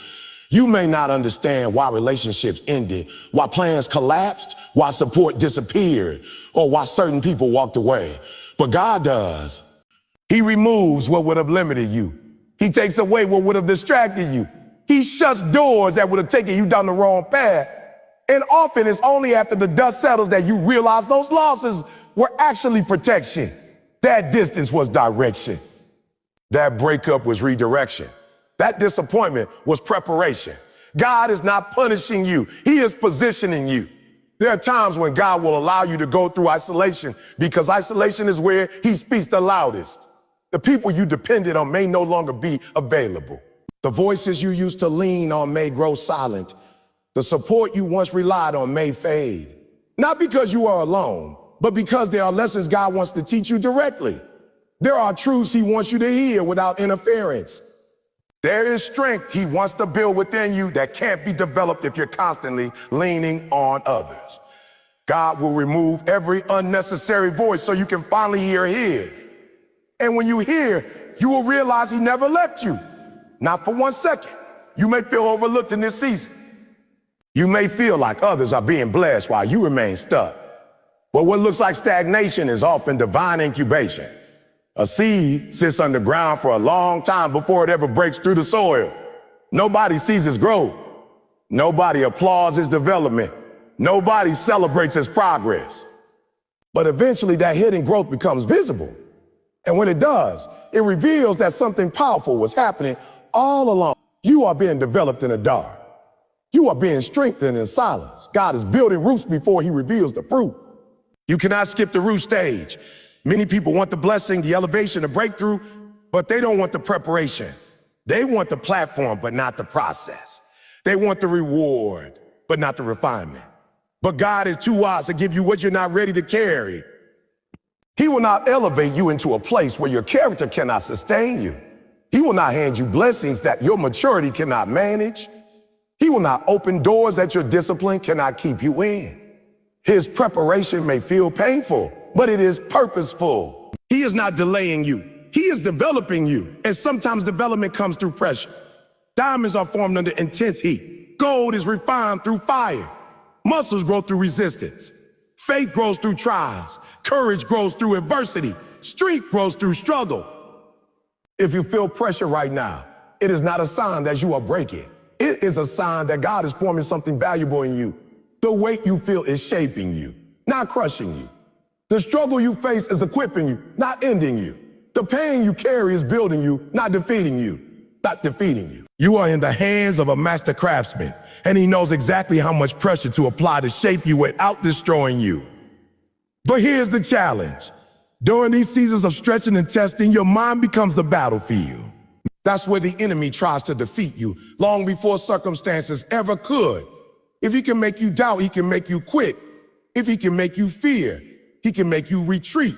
You may not understand why relationships ended, why plans collapsed, why support disappeared, or why certain people walked away. But God does. He removes what would have limited you. He takes away what would have distracted you. He shuts doors that would have taken you down the wrong path. And often it's only after the dust settles that you realize those losses were actually protection. That distance was direction. That breakup was redirection. That disappointment was preparation. God is not punishing you. He is positioning you. There are times when God will allow you to go through isolation because isolation is where He speaks the loudest. The people you depended on may no longer be available. The voices you used to lean on may grow silent. The support you once relied on may fade. Not because you are alone, but because there are lessons God wants to teach you directly. There are truths He wants you to hear without interference. There is strength He wants to build within you that can't be developed if you're constantly leaning on others. God will remove every unnecessary voice so you can finally hear His. And when you hear, you will realize He never left you. Not for 1 second. You may feel overlooked in this season. You may feel like others are being blessed while you remain stuck. But what looks like stagnation is often divine incubation. A seed sits underground for a long time before it ever breaks through the soil. Nobody sees its growth. Nobody applauds its development. Nobody celebrates its progress. But eventually that hidden growth becomes visible. And when it does, it reveals that something powerful was happening all along. You are being developed in the dark. You are being strengthened in silence. God is building roots before He reveals the fruit. You cannot skip the root stage. Many people want the blessing, the elevation, the breakthrough, but they don't want the preparation. They want the platform, but not the process. They want the reward, but not the refinement. But God is too wise to give you what you're not ready to carry. He will not elevate you into a place where your character cannot sustain you. He will not hand you blessings that your maturity cannot manage. He will not open doors that your discipline cannot keep you in. His preparation may feel painful, but it is purposeful. He is not delaying you. He is developing you. And sometimes development comes through pressure. Diamonds are formed under intense heat. Gold is refined through fire. Muscles grow through resistance. Faith grows through trials. Courage grows through adversity. Strength grows through struggle. If you feel pressure right now, it is not a sign that you are breaking. It is a sign that God is forming something valuable in you. The weight you feel is shaping you, not crushing you. The struggle you face is equipping you, not ending you. The pain you carry is building you, not defeating you. You are in the hands of a master craftsman, and he knows exactly how much pressure to apply to shape you without destroying you. But here's the challenge. During these seasons of stretching and testing, your mind becomes the battlefield. That's where the enemy tries to defeat you, long before circumstances ever could. If he can make you doubt, he can make you quit. If he can make you fear, he can make you retreat.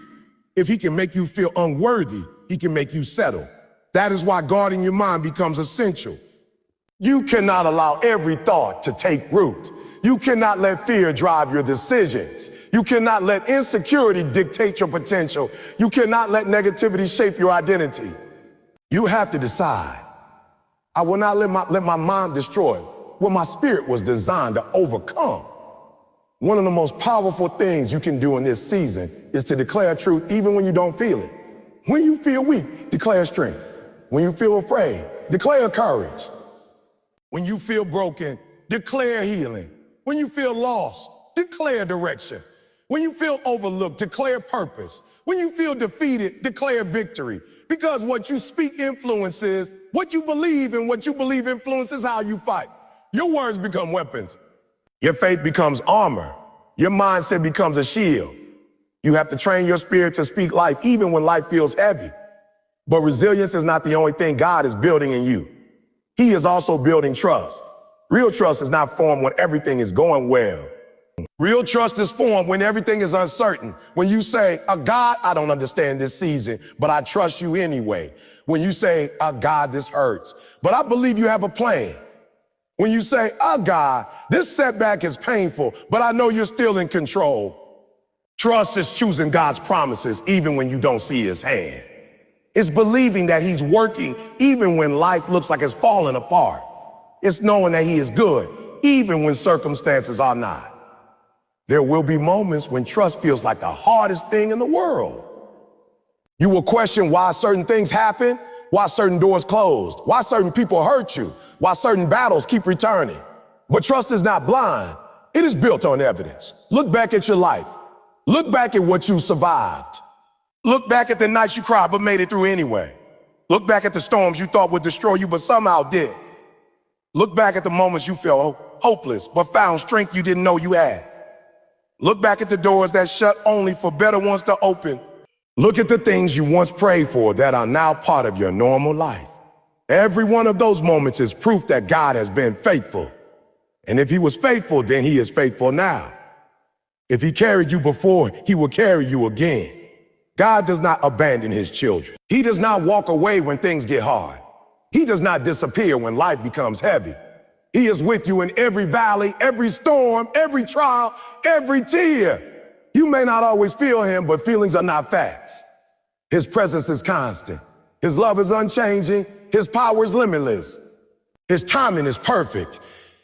If he can make you feel unworthy, he can make you settle. That is why guarding your mind becomes essential. You cannot allow every thought to take root. You cannot let fear drive your decisions. You cannot let insecurity dictate your potential. You cannot let negativity shape your identity. You have to decide. I will not let my mind destroy what my spirit was designed to overcome. One of the most powerful things you can do in this season is to declare truth even when you don't feel it. When you feel weak, declare strength. When you feel afraid, declare courage. When you feel broken, declare healing. When you feel lost, declare direction. When you feel overlooked, declare purpose. When you feel defeated, declare victory. Because what you speak influences what you believe, and what you believe influences how you fight. Your words become weapons. Your faith becomes armor. Your mindset becomes a shield. You have to train your spirit to speak life even when life feels heavy. But resilience is not the only thing God is building in you. He is also building trust. Real trust is not formed when everything is going well. Real trust is formed when everything is uncertain. When you say, God, I don't understand this season, but I trust you anyway. When you say, God, this hurts, but I believe you have a plan. When you say, oh God, this setback is painful, but I know you're still in control. Trust is choosing God's promises even when you don't see his hand. It's believing that he's working even when life looks like it's falling apart. It's knowing that he is good even when circumstances are not. There will be moments when trust feels like the hardest thing in the world. You will question why certain things happen, why certain doors closed, why certain people hurt you, why certain battles keep returning. But trust is not blind. It is built on evidence. Look back at your life. Look back at what you survived. Look back at the nights you cried but made it through anyway. Look back at the storms you thought would destroy you but somehow did. Look back at the moments you felt hopeless but found strength you didn't know you had. Look back at the doors that shut only for better ones to open. Look at the things you once prayed for that are now part of your normal life. Every one of those moments is proof that God has been faithful. And if he was faithful, then he is faithful now. If he carried you before, he will carry you again. God does not abandon his children. He does not walk away when things get hard. He does not disappear when life becomes heavy. He is with you in every valley, every storm, every trial, every tear. You may not always feel him, but feelings are not facts. His presence is constant. His love is unchanging. His power is limitless. His timing is perfect.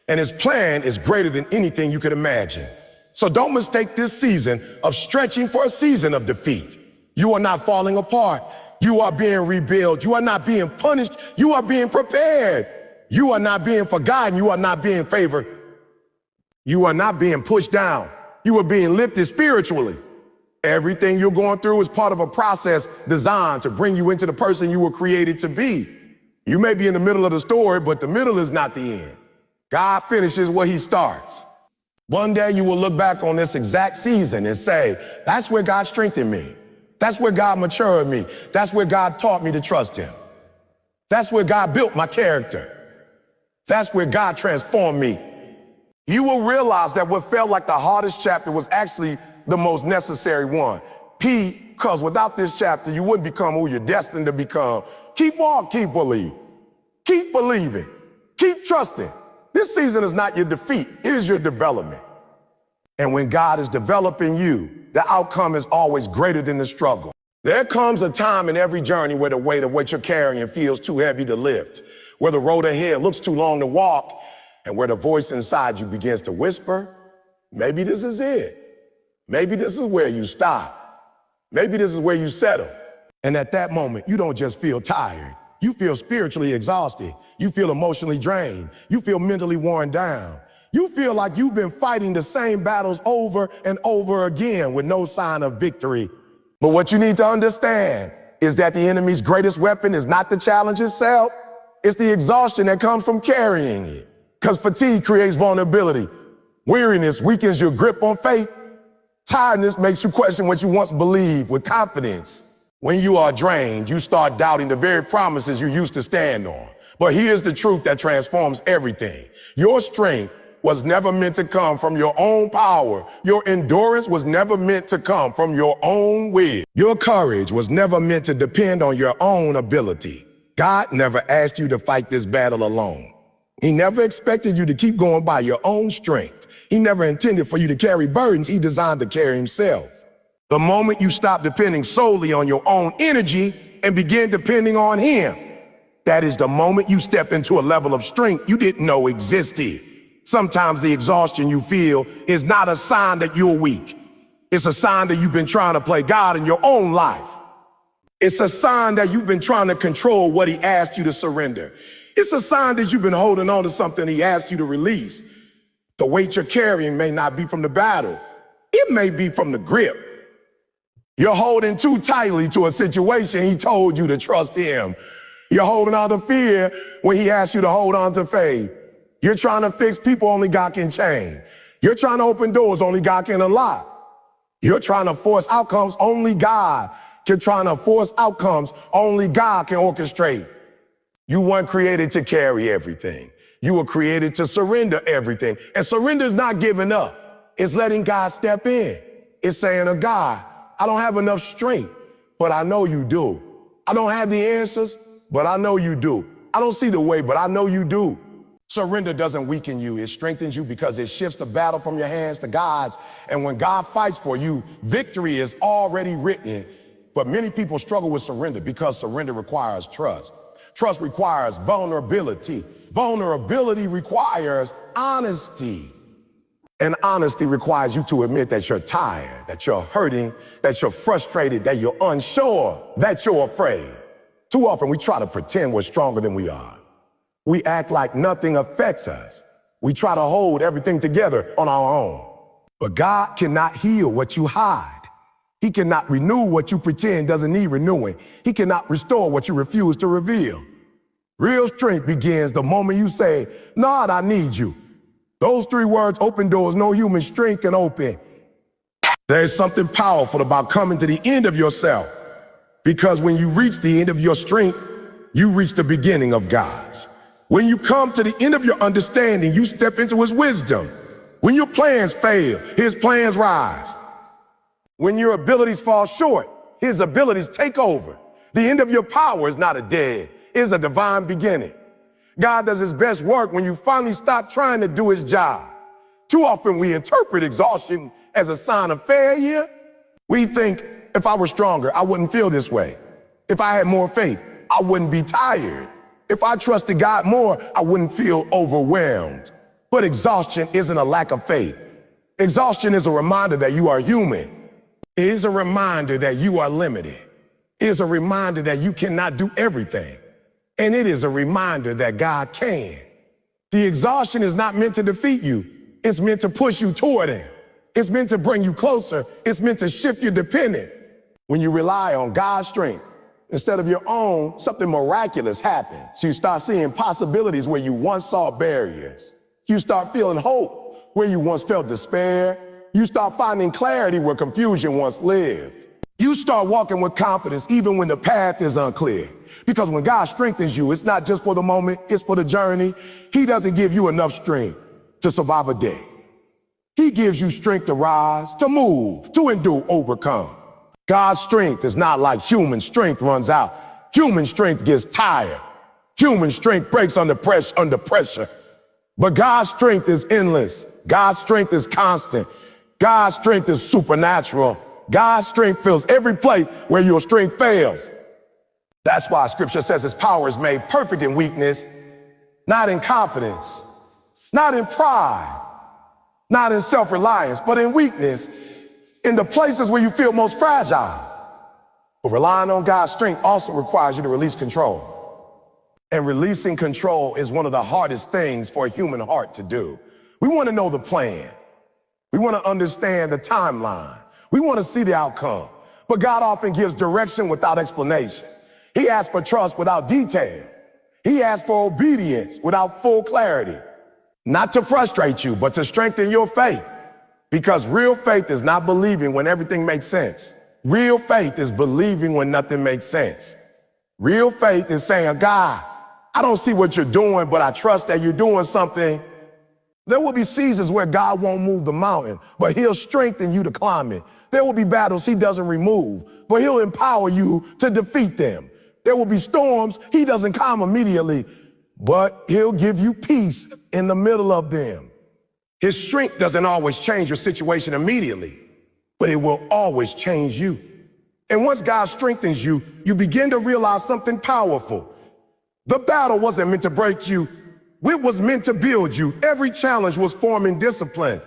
And his plan is greater than anything you could imagine. So don't mistake this season of stretching for a season of defeat. You are not falling apart. You are being rebuilt. You are not being punished. You are being prepared. You are not being forgotten. You are not being favored. You are not being pushed down. You are being lifted spiritually. Everything you're going through is part of a process designed to bring you into the person you were created to be. You may be in the middle of the story, but the middle is not the end. God finishes what he starts. One day you will look back on this exact season and say, that's where God strengthened me. That's where God matured me. That's where God taught me to trust him. That's where God built my character. That's where God transformed me. You will realize that what felt like the hardest chapter was actually the most necessary one. Because without this chapter, you wouldn't become who you're destined to become. Keep on, keep believing. Keep believing. Keep trusting. This season is not your defeat. It is your development. And when God is developing you, the outcome is always greater than the struggle. There comes a time in every journey where the weight of what you're carrying feels too heavy to lift, where the road ahead looks too long to walk, and where the voice inside you begins to whisper, maybe this is it. Maybe this is where you stop. Maybe this is where you settle. And at that moment, you don't just feel tired. You feel spiritually exhausted. You feel emotionally drained. You feel mentally worn down. You feel like you've been fighting the same battles over and over again with no sign of victory. But what you need to understand is that the enemy's greatest weapon is not the challenge itself. It's the exhaustion that comes from carrying it. Because fatigue creates vulnerability. Weariness weakens your grip on faith. Tiredness makes you question what you once believed with confidence. When you are drained, you start doubting the very promises you used to stand on. But here's the truth that transforms everything. Your strength was never meant to come from your own power. Your endurance was never meant to come from your own will. Your courage was never meant to depend on your own ability. God never asked you to fight this battle alone. He never expected you to keep going by your own strength. He never intended for you to carry burdens he designed to carry himself. The moment you stop depending solely on your own energy and begin depending on him, that is the moment you step into a level of strength you didn't know existed. Sometimes the exhaustion you feel is not a sign that you're weak. It's a sign that you've been trying to play God in your own life. It's a sign that you've been trying to control what he asked you to surrender. It's a sign that you've been holding on to something he asked you to release. The weight you're carrying may not be from the battle. It may be from the grip. You're holding too tightly to a situation he told you to trust him. You're holding on to fear when he asked you to hold on to faith. You're trying to fix people only God can change. You're trying to open doors only God can unlock. You're trying to force outcomes only God can orchestrate. You weren't created to carry everything. You were created to surrender everything. And surrender is not giving up. It's letting God step in. It's saying to God, I don't have enough strength, but I know you do. I don't have the answers, but I know you do. I don't see the way, but I know you do. Surrender doesn't weaken you, it strengthens you because it shifts the battle from your hands to God's. And when God fights for you, victory is already written. But many people struggle with surrender because surrender requires trust. Trust requires vulnerability. Vulnerability requires honesty. And honesty requires you to admit that you're tired, that you're hurting, that you're frustrated, that you're unsure, that you're afraid. Too often we try to pretend we're stronger than we are. We act like nothing affects us. We try to hold everything together on our own. But God cannot heal what you hide. He cannot renew what you pretend doesn't need renewing. He cannot restore what you refuse to reveal. Real strength begins the moment you say, "God, I need you." Those three words open doors no human strength can open. There's something powerful about coming to the end of yourself, because when you reach the end of your strength, you reach the beginning of God's. When you come to the end of your understanding, you step into his wisdom. When your plans fail, his plans rise. When your abilities fall short, his abilities take over. The end of your power is not a dead, it's a divine beginning. God does his best work when you finally stop trying to do his job. Too often we interpret exhaustion as a sign of failure. We think, if I were stronger, I wouldn't feel this way. If I had more faith, I wouldn't be tired. If I trusted God more, I wouldn't feel overwhelmed. But exhaustion isn't a lack of faith. Exhaustion is a reminder that you are human. It is a reminder that you are limited. It is a reminder that you cannot do everything. And it is a reminder that God can. The exhaustion is not meant to defeat you. It's meant to push you toward him. It's meant to bring you closer. It's meant to shift your dependence. When you rely on God's strength instead of your own, something miraculous happens. You start seeing possibilities where you once saw barriers. You start feeling hope where you once felt despair. You start finding clarity where confusion once lived. You start walking with confidence even when the path is unclear. Because when God strengthens you, it's not just for the moment, it's for the journey. He doesn't give you enough strength to survive a day. He gives you strength to rise, to move, to endure, overcome. God's strength is not like human strength runs out. Human strength gets tired. Human strength breaks under pressure. But God's strength is endless. God's strength is constant. God's strength is supernatural. God's strength fills every place where your strength fails. That's why scripture says his power is made perfect in weakness, not in confidence, not in pride, not in self-reliance, but in weakness, in the places where you feel most fragile. But relying on God's strength also requires you to release control. And releasing control is one of the hardest things for a human heart to do. We want to know the plan. We want to understand the timeline. We want to see the outcome. But God often gives direction without explanation. He asks for trust without detail. He asks for obedience without full clarity. Not to frustrate you, but to strengthen your faith. Because real faith is not believing when everything makes sense. Real faith is believing when nothing makes sense. Real faith is saying, God, I don't see what you're doing, but I trust that you're doing something. There will be seasons where God won't move the mountain, but he'll strengthen you to climb it. There will be battles he doesn't remove, but he'll empower you to defeat them. There will be storms he doesn't calm immediately, but he'll give you peace in the middle of them. His strength doesn't always change your situation immediately, but it will always change you. And once God strengthens you, you begin to realize something powerful. The battle wasn't meant to break you. It was meant to build you. Every challenge was forming discipline.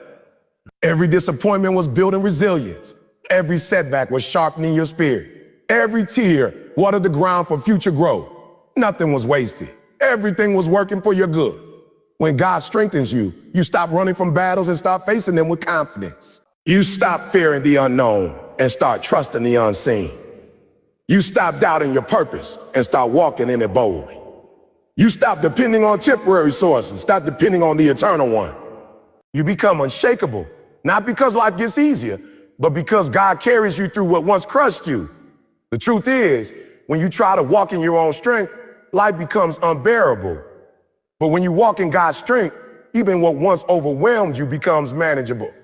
Every disappointment was building resilience. Every setback was sharpening your spirit. Every tear watered the ground for future growth. Nothing was wasted. Everything was working for your good. When God strengthens you, you stop running from battles and start facing them with confidence. You stop fearing the unknown and start trusting the unseen. You stop doubting your purpose and start walking in it boldly. You stop depending on temporary sources, stop depending on the eternal one. You become unshakable, not because life gets easier, but because God carries you through what once crushed you. The truth is, when you try to walk in your own strength, life becomes unbearable. But when you walk in God's strength, even what once overwhelmed you becomes manageable.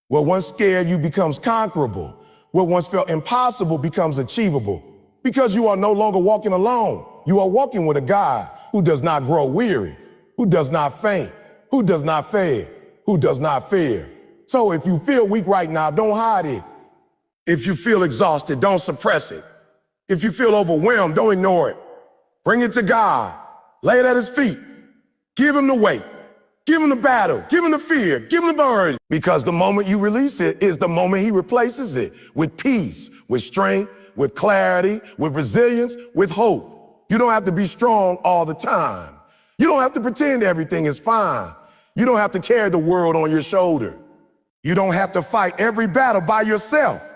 What once scared you becomes conquerable. What once felt impossible becomes achievable. Because you are no longer walking alone. You are walking with a God who does not grow weary. who does not faint, who does not fail, who does not fear. So if you feel weak right now, don't hide it. If you feel exhausted, don't suppress it. If you feel overwhelmed, don't ignore it. Bring it to God. Lay it at his feet. Give him the weight. Give him the battle. Give him the fear. Give him the burden. Because the moment you release it is the moment he replaces it with peace, with strength, with clarity, with resilience, with hope. You don't have to be strong all the time. You don't have to pretend everything is fine. You don't have to carry the world on your shoulder. You don't have to fight every battle by yourself.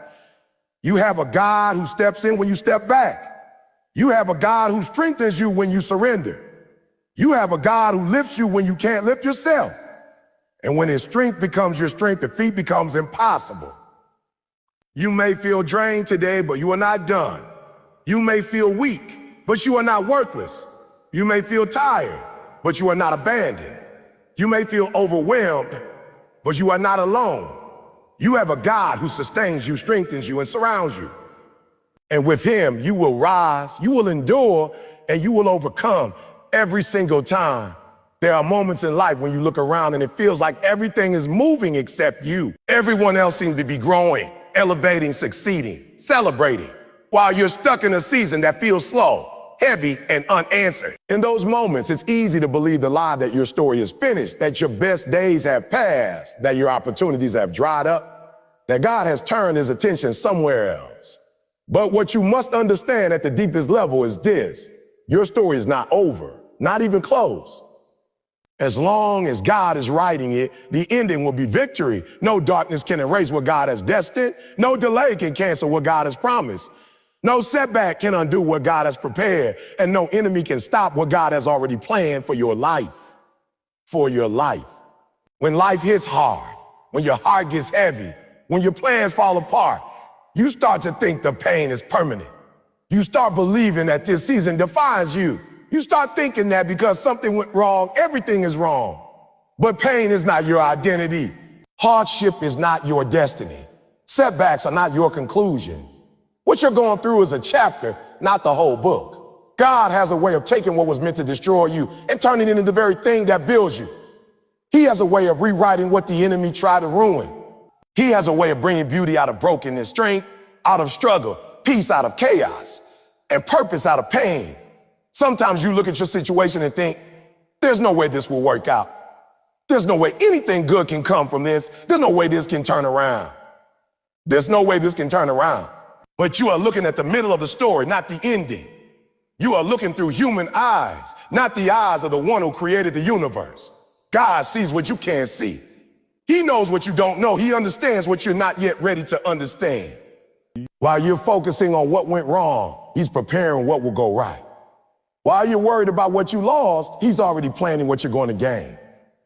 You have a God who steps in when you step back. You have a God who strengthens you when you surrender. You have a God who lifts you when you can't lift yourself. And when his strength becomes your strength, defeat becomes impossible. You may feel drained today, but you are not done. You may feel weak, but you are not worthless. You may feel tired, but you are not abandoned. You may feel overwhelmed, but you are not alone. You have a God who sustains you, strengthens you, and surrounds you. And with him, you will rise, you will endure, and you will overcome every single time. There are moments in life when you look around and it feels like everything is moving except you. Everyone else seems to be growing, elevating, succeeding, celebrating, while you're stuck in a season that feels slow, heavy, and unanswered. In those moments, it's easy to believe the lie that your story is finished, that your best days have passed, that your opportunities have dried up, that God has turned his attention somewhere else. But what you must understand at the deepest level is this: your story is not over, not even close. As long as God is writing it, the ending will be victory. No darkness can erase what God has destined. No delay can cancel what God has promised. No setback can undo what God has prepared. And no enemy can stop what God has already planned for your life. For your life. When life hits hard, when your heart gets heavy, when your plans fall apart, you start to think the pain is permanent. You start believing that this season defines you. You start thinking that because something went wrong, everything is wrong. But pain is not your identity. Hardship is not your destiny. Setbacks are not your conclusion. What you're going through is a chapter, not the whole book. God has a way of taking what was meant to destroy you and turning it into the very thing that builds you. He has a way of rewriting what the enemy tried to ruin. He has a way of bringing beauty out of brokenness, strength out of struggle, peace out of chaos, and purpose out of pain. Sometimes you look at your situation and think, there's no way this will work out. There's no way anything good can come from this. There's no way this can turn around. There's no way this can turn around. But you are looking at the middle of the story, not the ending. You are looking through human eyes, not the eyes of the one who created the universe. God sees what you can't see. He knows what you don't know. He understands what you're not yet ready to understand. While you're focusing on what went wrong, he's preparing what will go right. While you're worried about what you lost, he's already planning what you're going to gain.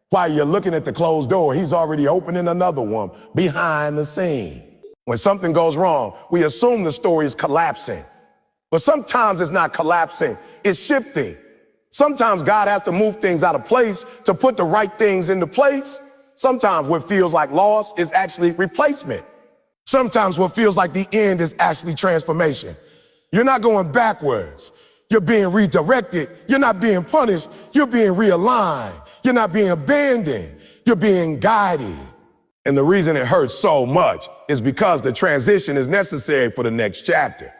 While you're looking at the closed door, he's already opening another one behind the scene. When something goes wrong, we assume the story is collapsing. But sometimes it's not collapsing, it's shifting. Sometimes God has to move things out of place to put the right things into place. Sometimes what feels like loss is actually replacement. Sometimes what feels like the end is actually transformation. You're not going backwards. You're being redirected. You're not being punished. You're being realigned. You're not being abandoned. You're being guided. And the reason it hurts so much is because the transition is necessary for the next chapter.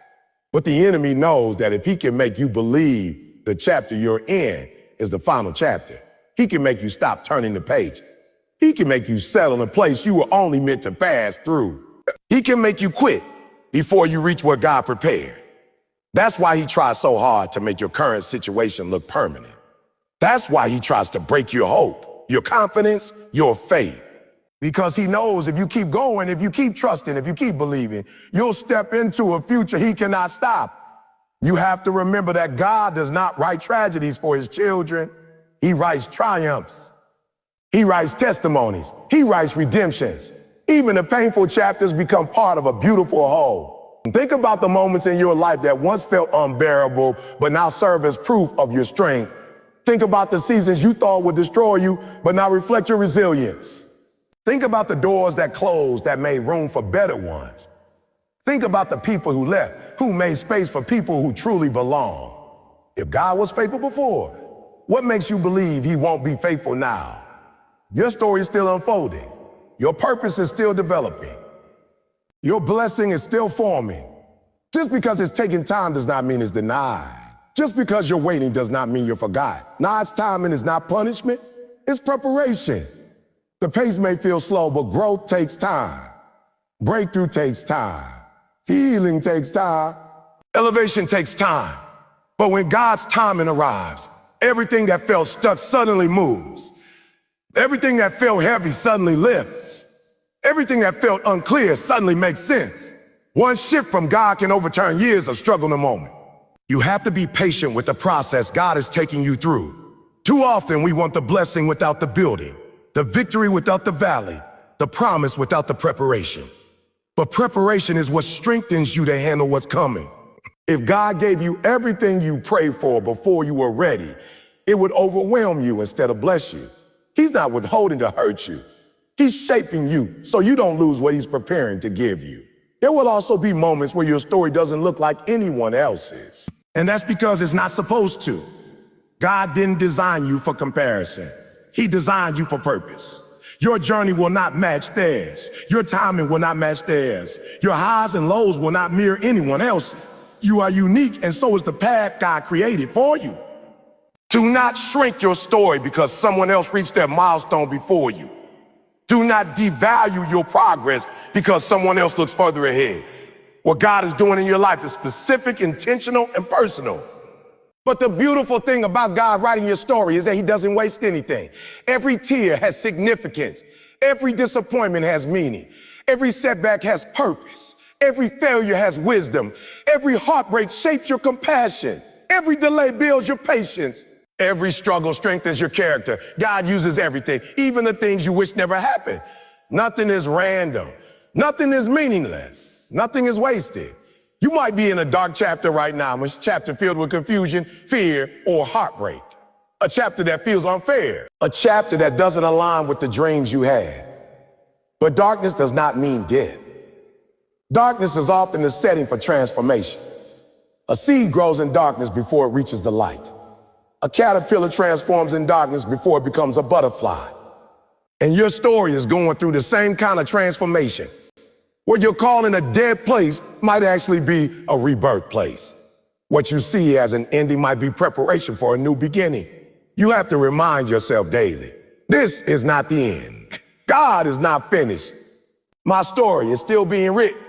But the enemy knows that if he can make you believe the chapter you're in is the final chapter, he can make you stop turning the page. He can make you settle in a place you were only meant to pass through. He can make you quit before you reach what God prepared. That's why he tries so hard to make your current situation look permanent. That's why he tries to break your hope, your confidence, your faith. Because he knows if you keep going, if you keep trusting, if you keep believing, you'll step into a future he cannot stop. You have to remember that God does not write tragedies for his children. He writes triumphs. He writes testimonies. He writes redemptions. Even the painful chapters become part of a beautiful whole. Think about the moments in your life that once felt unbearable, but now serve as proof of your strength. Think about the seasons you thought would destroy you, but now reflect your resilience. Think about the doors that closed that made room for better ones. Think about the people who left, who made space for people who truly belong. If God was faithful before, What makes you believe he won't be faithful now? Your story is still unfolding. Your purpose is still developing. Your blessing is still forming. Just because it's taking time does not mean it's denied. Just because you're waiting does not mean you're forgotten. God's timing is not punishment, it's preparation. The pace may feel slow, but growth takes time. Breakthrough takes time. Healing takes time. Elevation takes time. But when God's timing arrives, everything that felt stuck suddenly moves. Everything that felt heavy suddenly lifts. Everything that felt unclear suddenly makes sense. One shift from God can overturn years of struggle in a moment. You have to be patient with the process God is taking you through. Too often we want the blessing without the building, the victory without the valley, the promise without the preparation. But preparation is what strengthens you to handle what's coming. If God gave you everything you prayed for before you were ready, it would overwhelm you instead of bless you. He's not withholding to hurt you. He's shaping you so you don't lose what he's preparing to give you. There will also be moments where your story doesn't look like anyone else's. And that's because it's not supposed to. God didn't design you for comparison. He designed you for purpose. Your journey will not match theirs. Your timing will not match theirs. Your highs and lows will not mirror anyone else's. You are unique, and so is the path God created for you. Do not shrink your story because someone else reached their milestone before you. Do not devalue your progress because someone else looks further ahead. What God is doing in your life is specific, intentional, and personal. But the beautiful thing about God writing your story is that he doesn't waste anything. Every tear has significance. Every disappointment has meaning. Every setback has purpose. Every failure has wisdom. Every heartbreak shapes your compassion. Every delay builds your patience. Every struggle strengthens your character. God uses everything, even the things you wish never happened. Nothing is random. Nothing is meaningless. Nothing is wasted. You might be in a dark chapter right now, a chapter filled with confusion, fear, or heartbreak. A chapter that feels unfair. A chapter that doesn't align with the dreams you had. But darkness does not mean death. Darkness is often the setting for transformation. A seed grows in darkness before it reaches the light. A caterpillar transforms in darkness before it becomes a butterfly. And your story is going through the same kind of transformation. What you're calling a dead place might actually be a rebirth place. What you see as an ending might be preparation for a new beginning. You have to remind yourself daily, this is not the end. God is not finished. My story is still being written.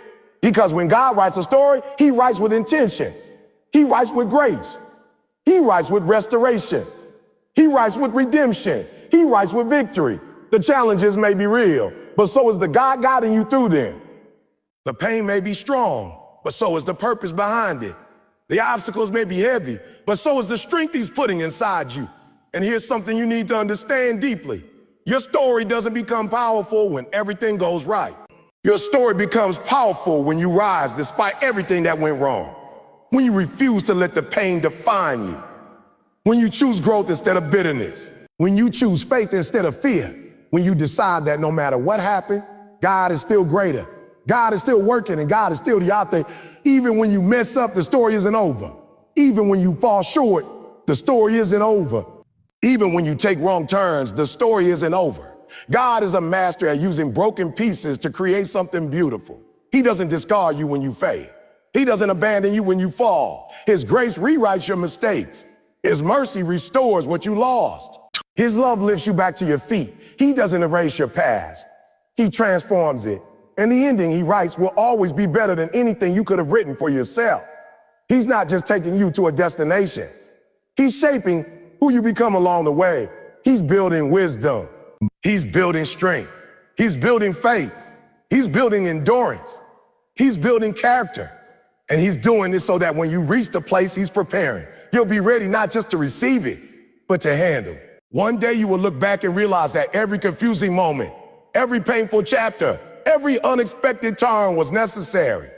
Because when God writes a story, he writes with intention. He writes with grace. He writes with restoration. He writes with redemption. He writes with victory. The challenges may be real, but so is the God guiding you through them. The pain may be strong, but so is the purpose behind it. The obstacles may be heavy, but so is the strength he's putting inside you. And here's something you need to understand deeply. Your story doesn't become powerful when everything goes right. Your story becomes powerful when you rise despite everything that went wrong. When you refuse to let the pain define you. When you choose growth instead of bitterness. When you choose faith instead of fear. When you decide that no matter what happened, God is still greater. God is still working and God is still the author. Even when you mess up, the story isn't over. Even when you fall short, the story isn't over. Even when you take wrong turns, the story isn't over. God is a master at using broken pieces to create something beautiful. He doesn't discard you when you fail. He doesn't abandon you when you fall. His grace rewrites your mistakes. His mercy restores what you lost. His love lifts you back to your feet. He doesn't erase your past. He transforms it. And the ending he writes will always be better than anything you could have written for yourself. He's not just taking you to a destination. He's shaping who you become along the way. He's building wisdom. He's building strength. He's building faith. He's building endurance. He's building character. And he's doing this so that when you reach the place he's preparing, you'll be ready not just to receive it, but to handle it. One day you will look back and realize that every confusing moment, every painful chapter, every unexpected turn was necessary.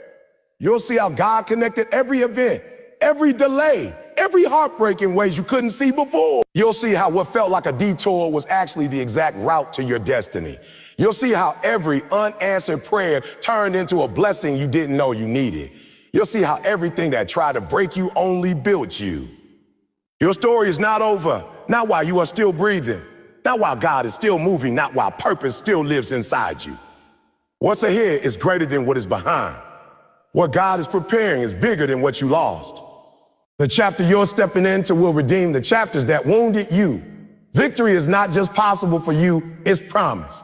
You'll see how God connected every event, every delay, every heartbreak in ways you couldn't see before. You'll see how what felt like a detour was actually the exact route to your destiny. You'll see how every unanswered prayer turned into a blessing you didn't know you needed. You'll see how everything that tried to break you only built you. Your story is not over. not while you are still breathing, not while God is still moving, not while purpose still lives inside you. What's ahead is greater than what is behind. What God is preparing is bigger than what you lost. The chapter you're stepping into will redeem the chapters that wounded you. Victory is not just possible for you, it's promised.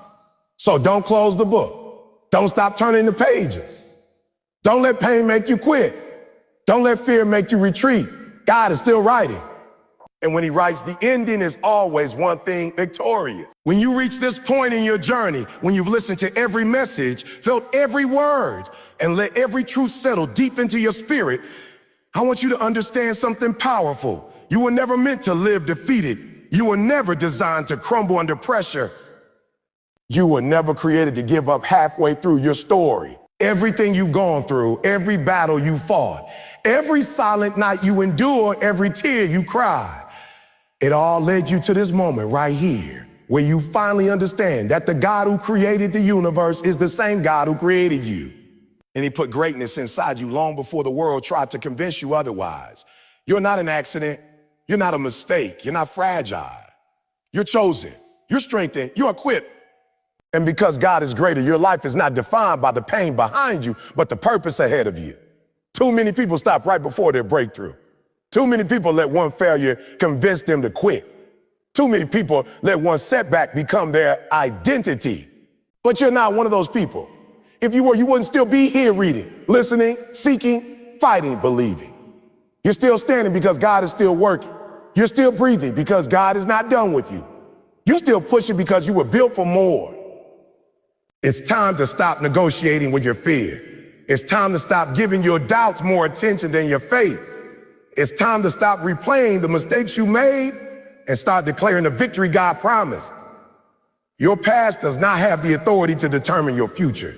So don't close the book. Don't stop turning the pages. Don't let pain make you quit. Don't let fear make you retreat. God is still writing. And when he writes, the ending is always one thing: victorious. When you reach this point in your journey, when you've listened to every message, felt every word, and let every truth settle deep into your spirit, I want you to understand something powerful. You were never meant to live defeated. You were never designed to crumble under pressure. You were never created to give up halfway through your story. Everything you've gone through, every battle you fought, every silent night you endured, every tear you cried, it all led you to this moment right here, where you finally understand that the God who created the universe is the same God who created you. And he put greatness inside you long before the world tried to convince you otherwise. You're not an accident. You're not a mistake. You're not fragile. You're chosen. You're strengthened. You're equipped. And because God is greater, your life is not defined by the pain behind you, but the purpose ahead of you. Too many people stop right before their breakthrough. Too many people let one failure convince them to quit. Too many people let one setback become their identity. But you're not one of those people. If you were, you wouldn't still be here reading, listening, seeking, fighting, believing. You're still standing because God is still working. You're still breathing because God is not done with you. You're still pushing because you were built for more. It's time to stop negotiating with your fear. It's time to stop giving your doubts more attention than your faith. It's time to stop replaying the mistakes you made and start declaring the victory God promised. Your past does not have the authority to determine your future.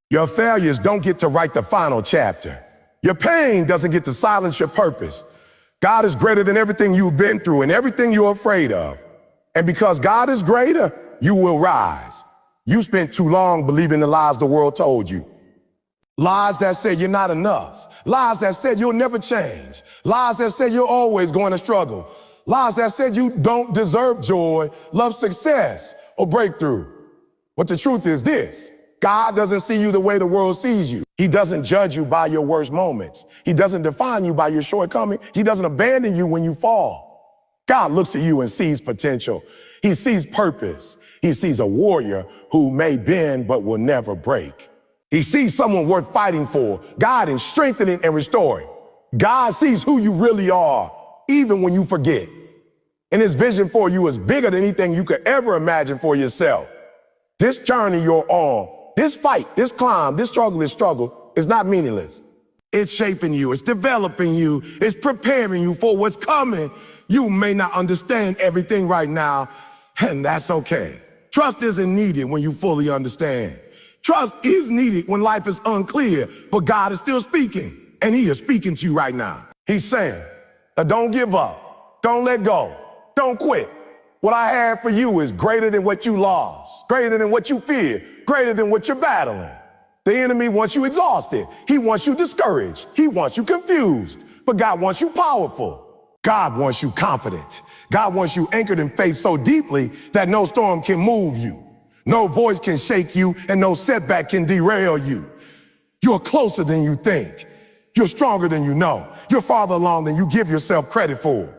Your failures don't get to write the final chapter. Your pain doesn't get to silence your purpose. God is greater than everything you've been through and everything you're afraid of. And because God is greater, you will rise. You spent too long believing the lies the world told you. Lies that said you're not enough. Lies that said you'll never change. Lies that said you're always going to struggle. Lies that said you don't deserve joy, love, success, or breakthrough. But the truth is this: God doesn't see you the way the world sees you. He doesn't judge you by your worst moments. He doesn't define you by your shortcomings. He doesn't abandon you when you fall. God looks at you and sees potential. He sees purpose. He sees a warrior who may bend but will never break. He sees someone worth fighting for, guiding, strengthening, and restoring. God sees who you really are, even when you forget. And his vision for you is bigger than anything you could ever imagine for yourself. This journey you're on, this fight, this climb, this struggle is not meaningless. It's shaping you, it's developing you, it's preparing you for what's coming. You may not understand everything right now, and that's okay. Trust isn't needed when you fully understand. Trust is needed when life is unclear, but God is still speaking, and he is speaking to you right now. He's saying, don't give up, don't let go, don't quit. What I have for you is greater than what you lost, greater than what you fear, greater than what you're battling. The enemy wants you exhausted. He wants you discouraged. He wants you confused, but God wants you powerful. God wants you confident. God wants you anchored in faith so deeply that no storm can move you. No voice can shake you, and no setback can derail you. You're closer than you think. You're stronger than you know. You're farther along than you give yourself credit for.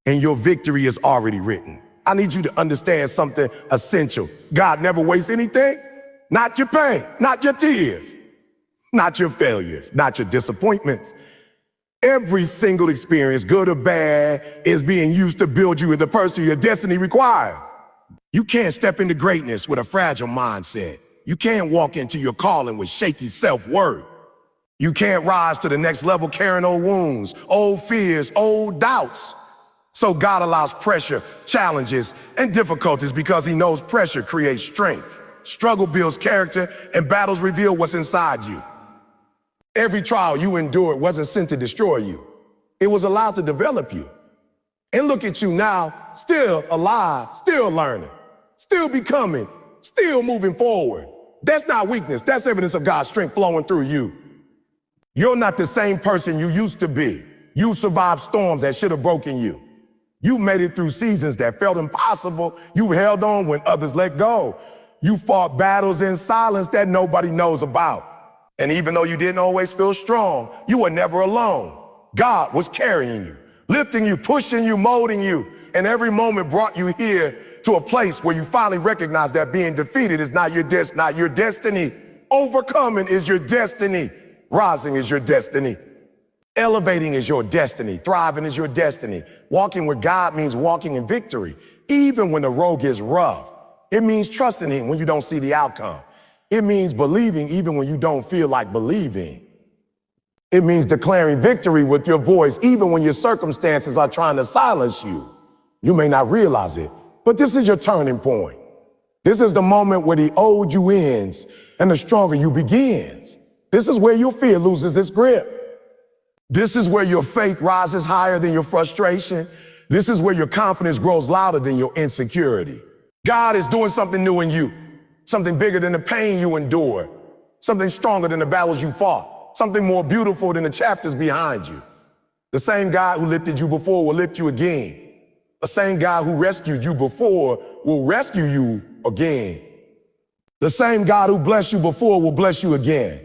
And your victory is already written. I need you to understand something essential. God never wastes anything. Not your pain, not your tears, not your failures, not your disappointments. Every single experience, good or bad, is being used to build you into the person your destiny requires. You can't step into greatness with a fragile mindset. You can't walk into your calling with shaky self-worth. You can't rise to the next level carrying old wounds, old fears, old doubts. So God allows pressure, challenges, and difficulties because he knows pressure creates strength. Struggle builds character, and battles reveal what's inside you. Every trial you endured wasn't sent to destroy you. It was allowed to develop you. And look at you now, still alive, still learning, still becoming, still moving forward. That's not weakness. That's evidence of God's strength flowing through you. You're not the same person you used to be. You survived storms that should have broken you. You made it through seasons that felt impossible. You held on when others let go. You fought battles in silence that nobody knows about. And even though you didn't always feel strong, you were never alone. God was carrying you, lifting you, pushing you, molding you. And every moment brought you here to a place where you finally recognize that being defeated is not your destiny. Overcoming is your destiny. Rising is your destiny. Elevating is your destiny. Thriving is your destiny. Walking with God means walking in victory, even when the road gets rough. It means trusting Him when you don't see the outcome. It means believing even when you don't feel like believing. It means declaring victory with your voice even when your circumstances are trying to silence you. You may not realize it, but this is your turning point. This is the moment where the old you ends and the stronger you begins. This is where your fear loses its grip. This is where your faith rises higher than your frustration. This is where your confidence grows louder than your insecurity. God is doing something new in you, something bigger than the pain you endured, something stronger than the battles you fought, something more beautiful than the chapters behind you. The same God who lifted you before will lift you again. The same God who rescued you before will rescue you again. The same God who blessed you before will bless you again.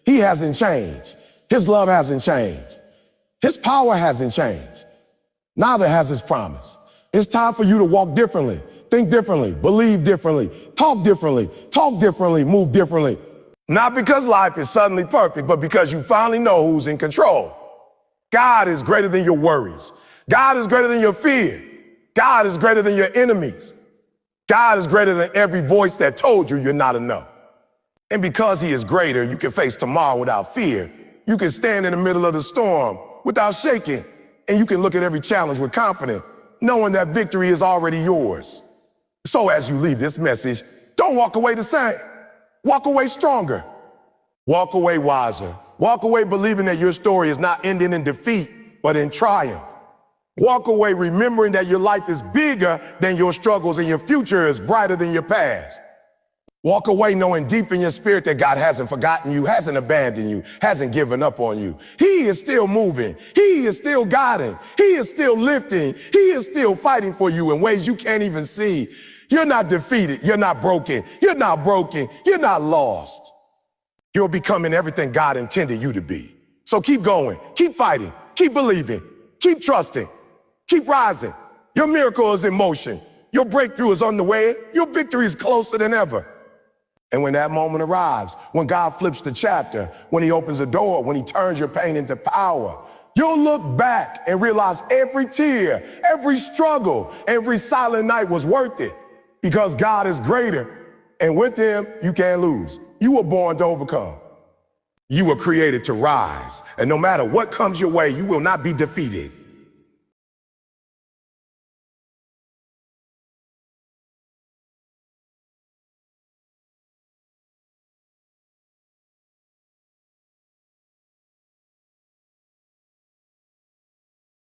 He hasn't changed. His love hasn't changed. His power hasn't changed. Neither has His promise. It's time for you to walk differently, think differently, believe differently, talk differently, move differently. Not because life is suddenly perfect, but because you finally know who's in control. God is greater than your worries. God is greater than your fear. God is greater than your enemies. God is greater than every voice that told you you're not enough. And because He is greater, you can face tomorrow without fear. You can stand in the middle of the storm without shaking. And you can look at every challenge with confidence, knowing that victory is already yours. So as you leave this message, don't walk away the same. Walk away stronger. Walk away wiser. Walk away believing that your story is not ending in defeat, but in triumph. Walk away remembering that your life is bigger than your struggles and your future is brighter than your past. Walk away knowing deep in your spirit that God hasn't forgotten you, hasn't abandoned you, hasn't given up on you. He is still moving. He is still guiding. He is still lifting. He is still fighting for you in ways you can't even see. You're not defeated. You're not broken. You're not broken. You're not lost. You're becoming everything God intended you to be. So keep going. Keep fighting. Keep believing. Keep trusting. Keep rising. Your miracle is in motion. Your breakthrough is on the way. Your victory is closer than ever. And when that moment arrives, when God flips the chapter, when He opens the door, when He turns your pain into power, you'll look back and realize every tear, every struggle, every silent night was worth it because God is greater. And with Him, you can't lose. You were born to overcome. You were created to rise. And no matter what comes your way, you will not be defeated.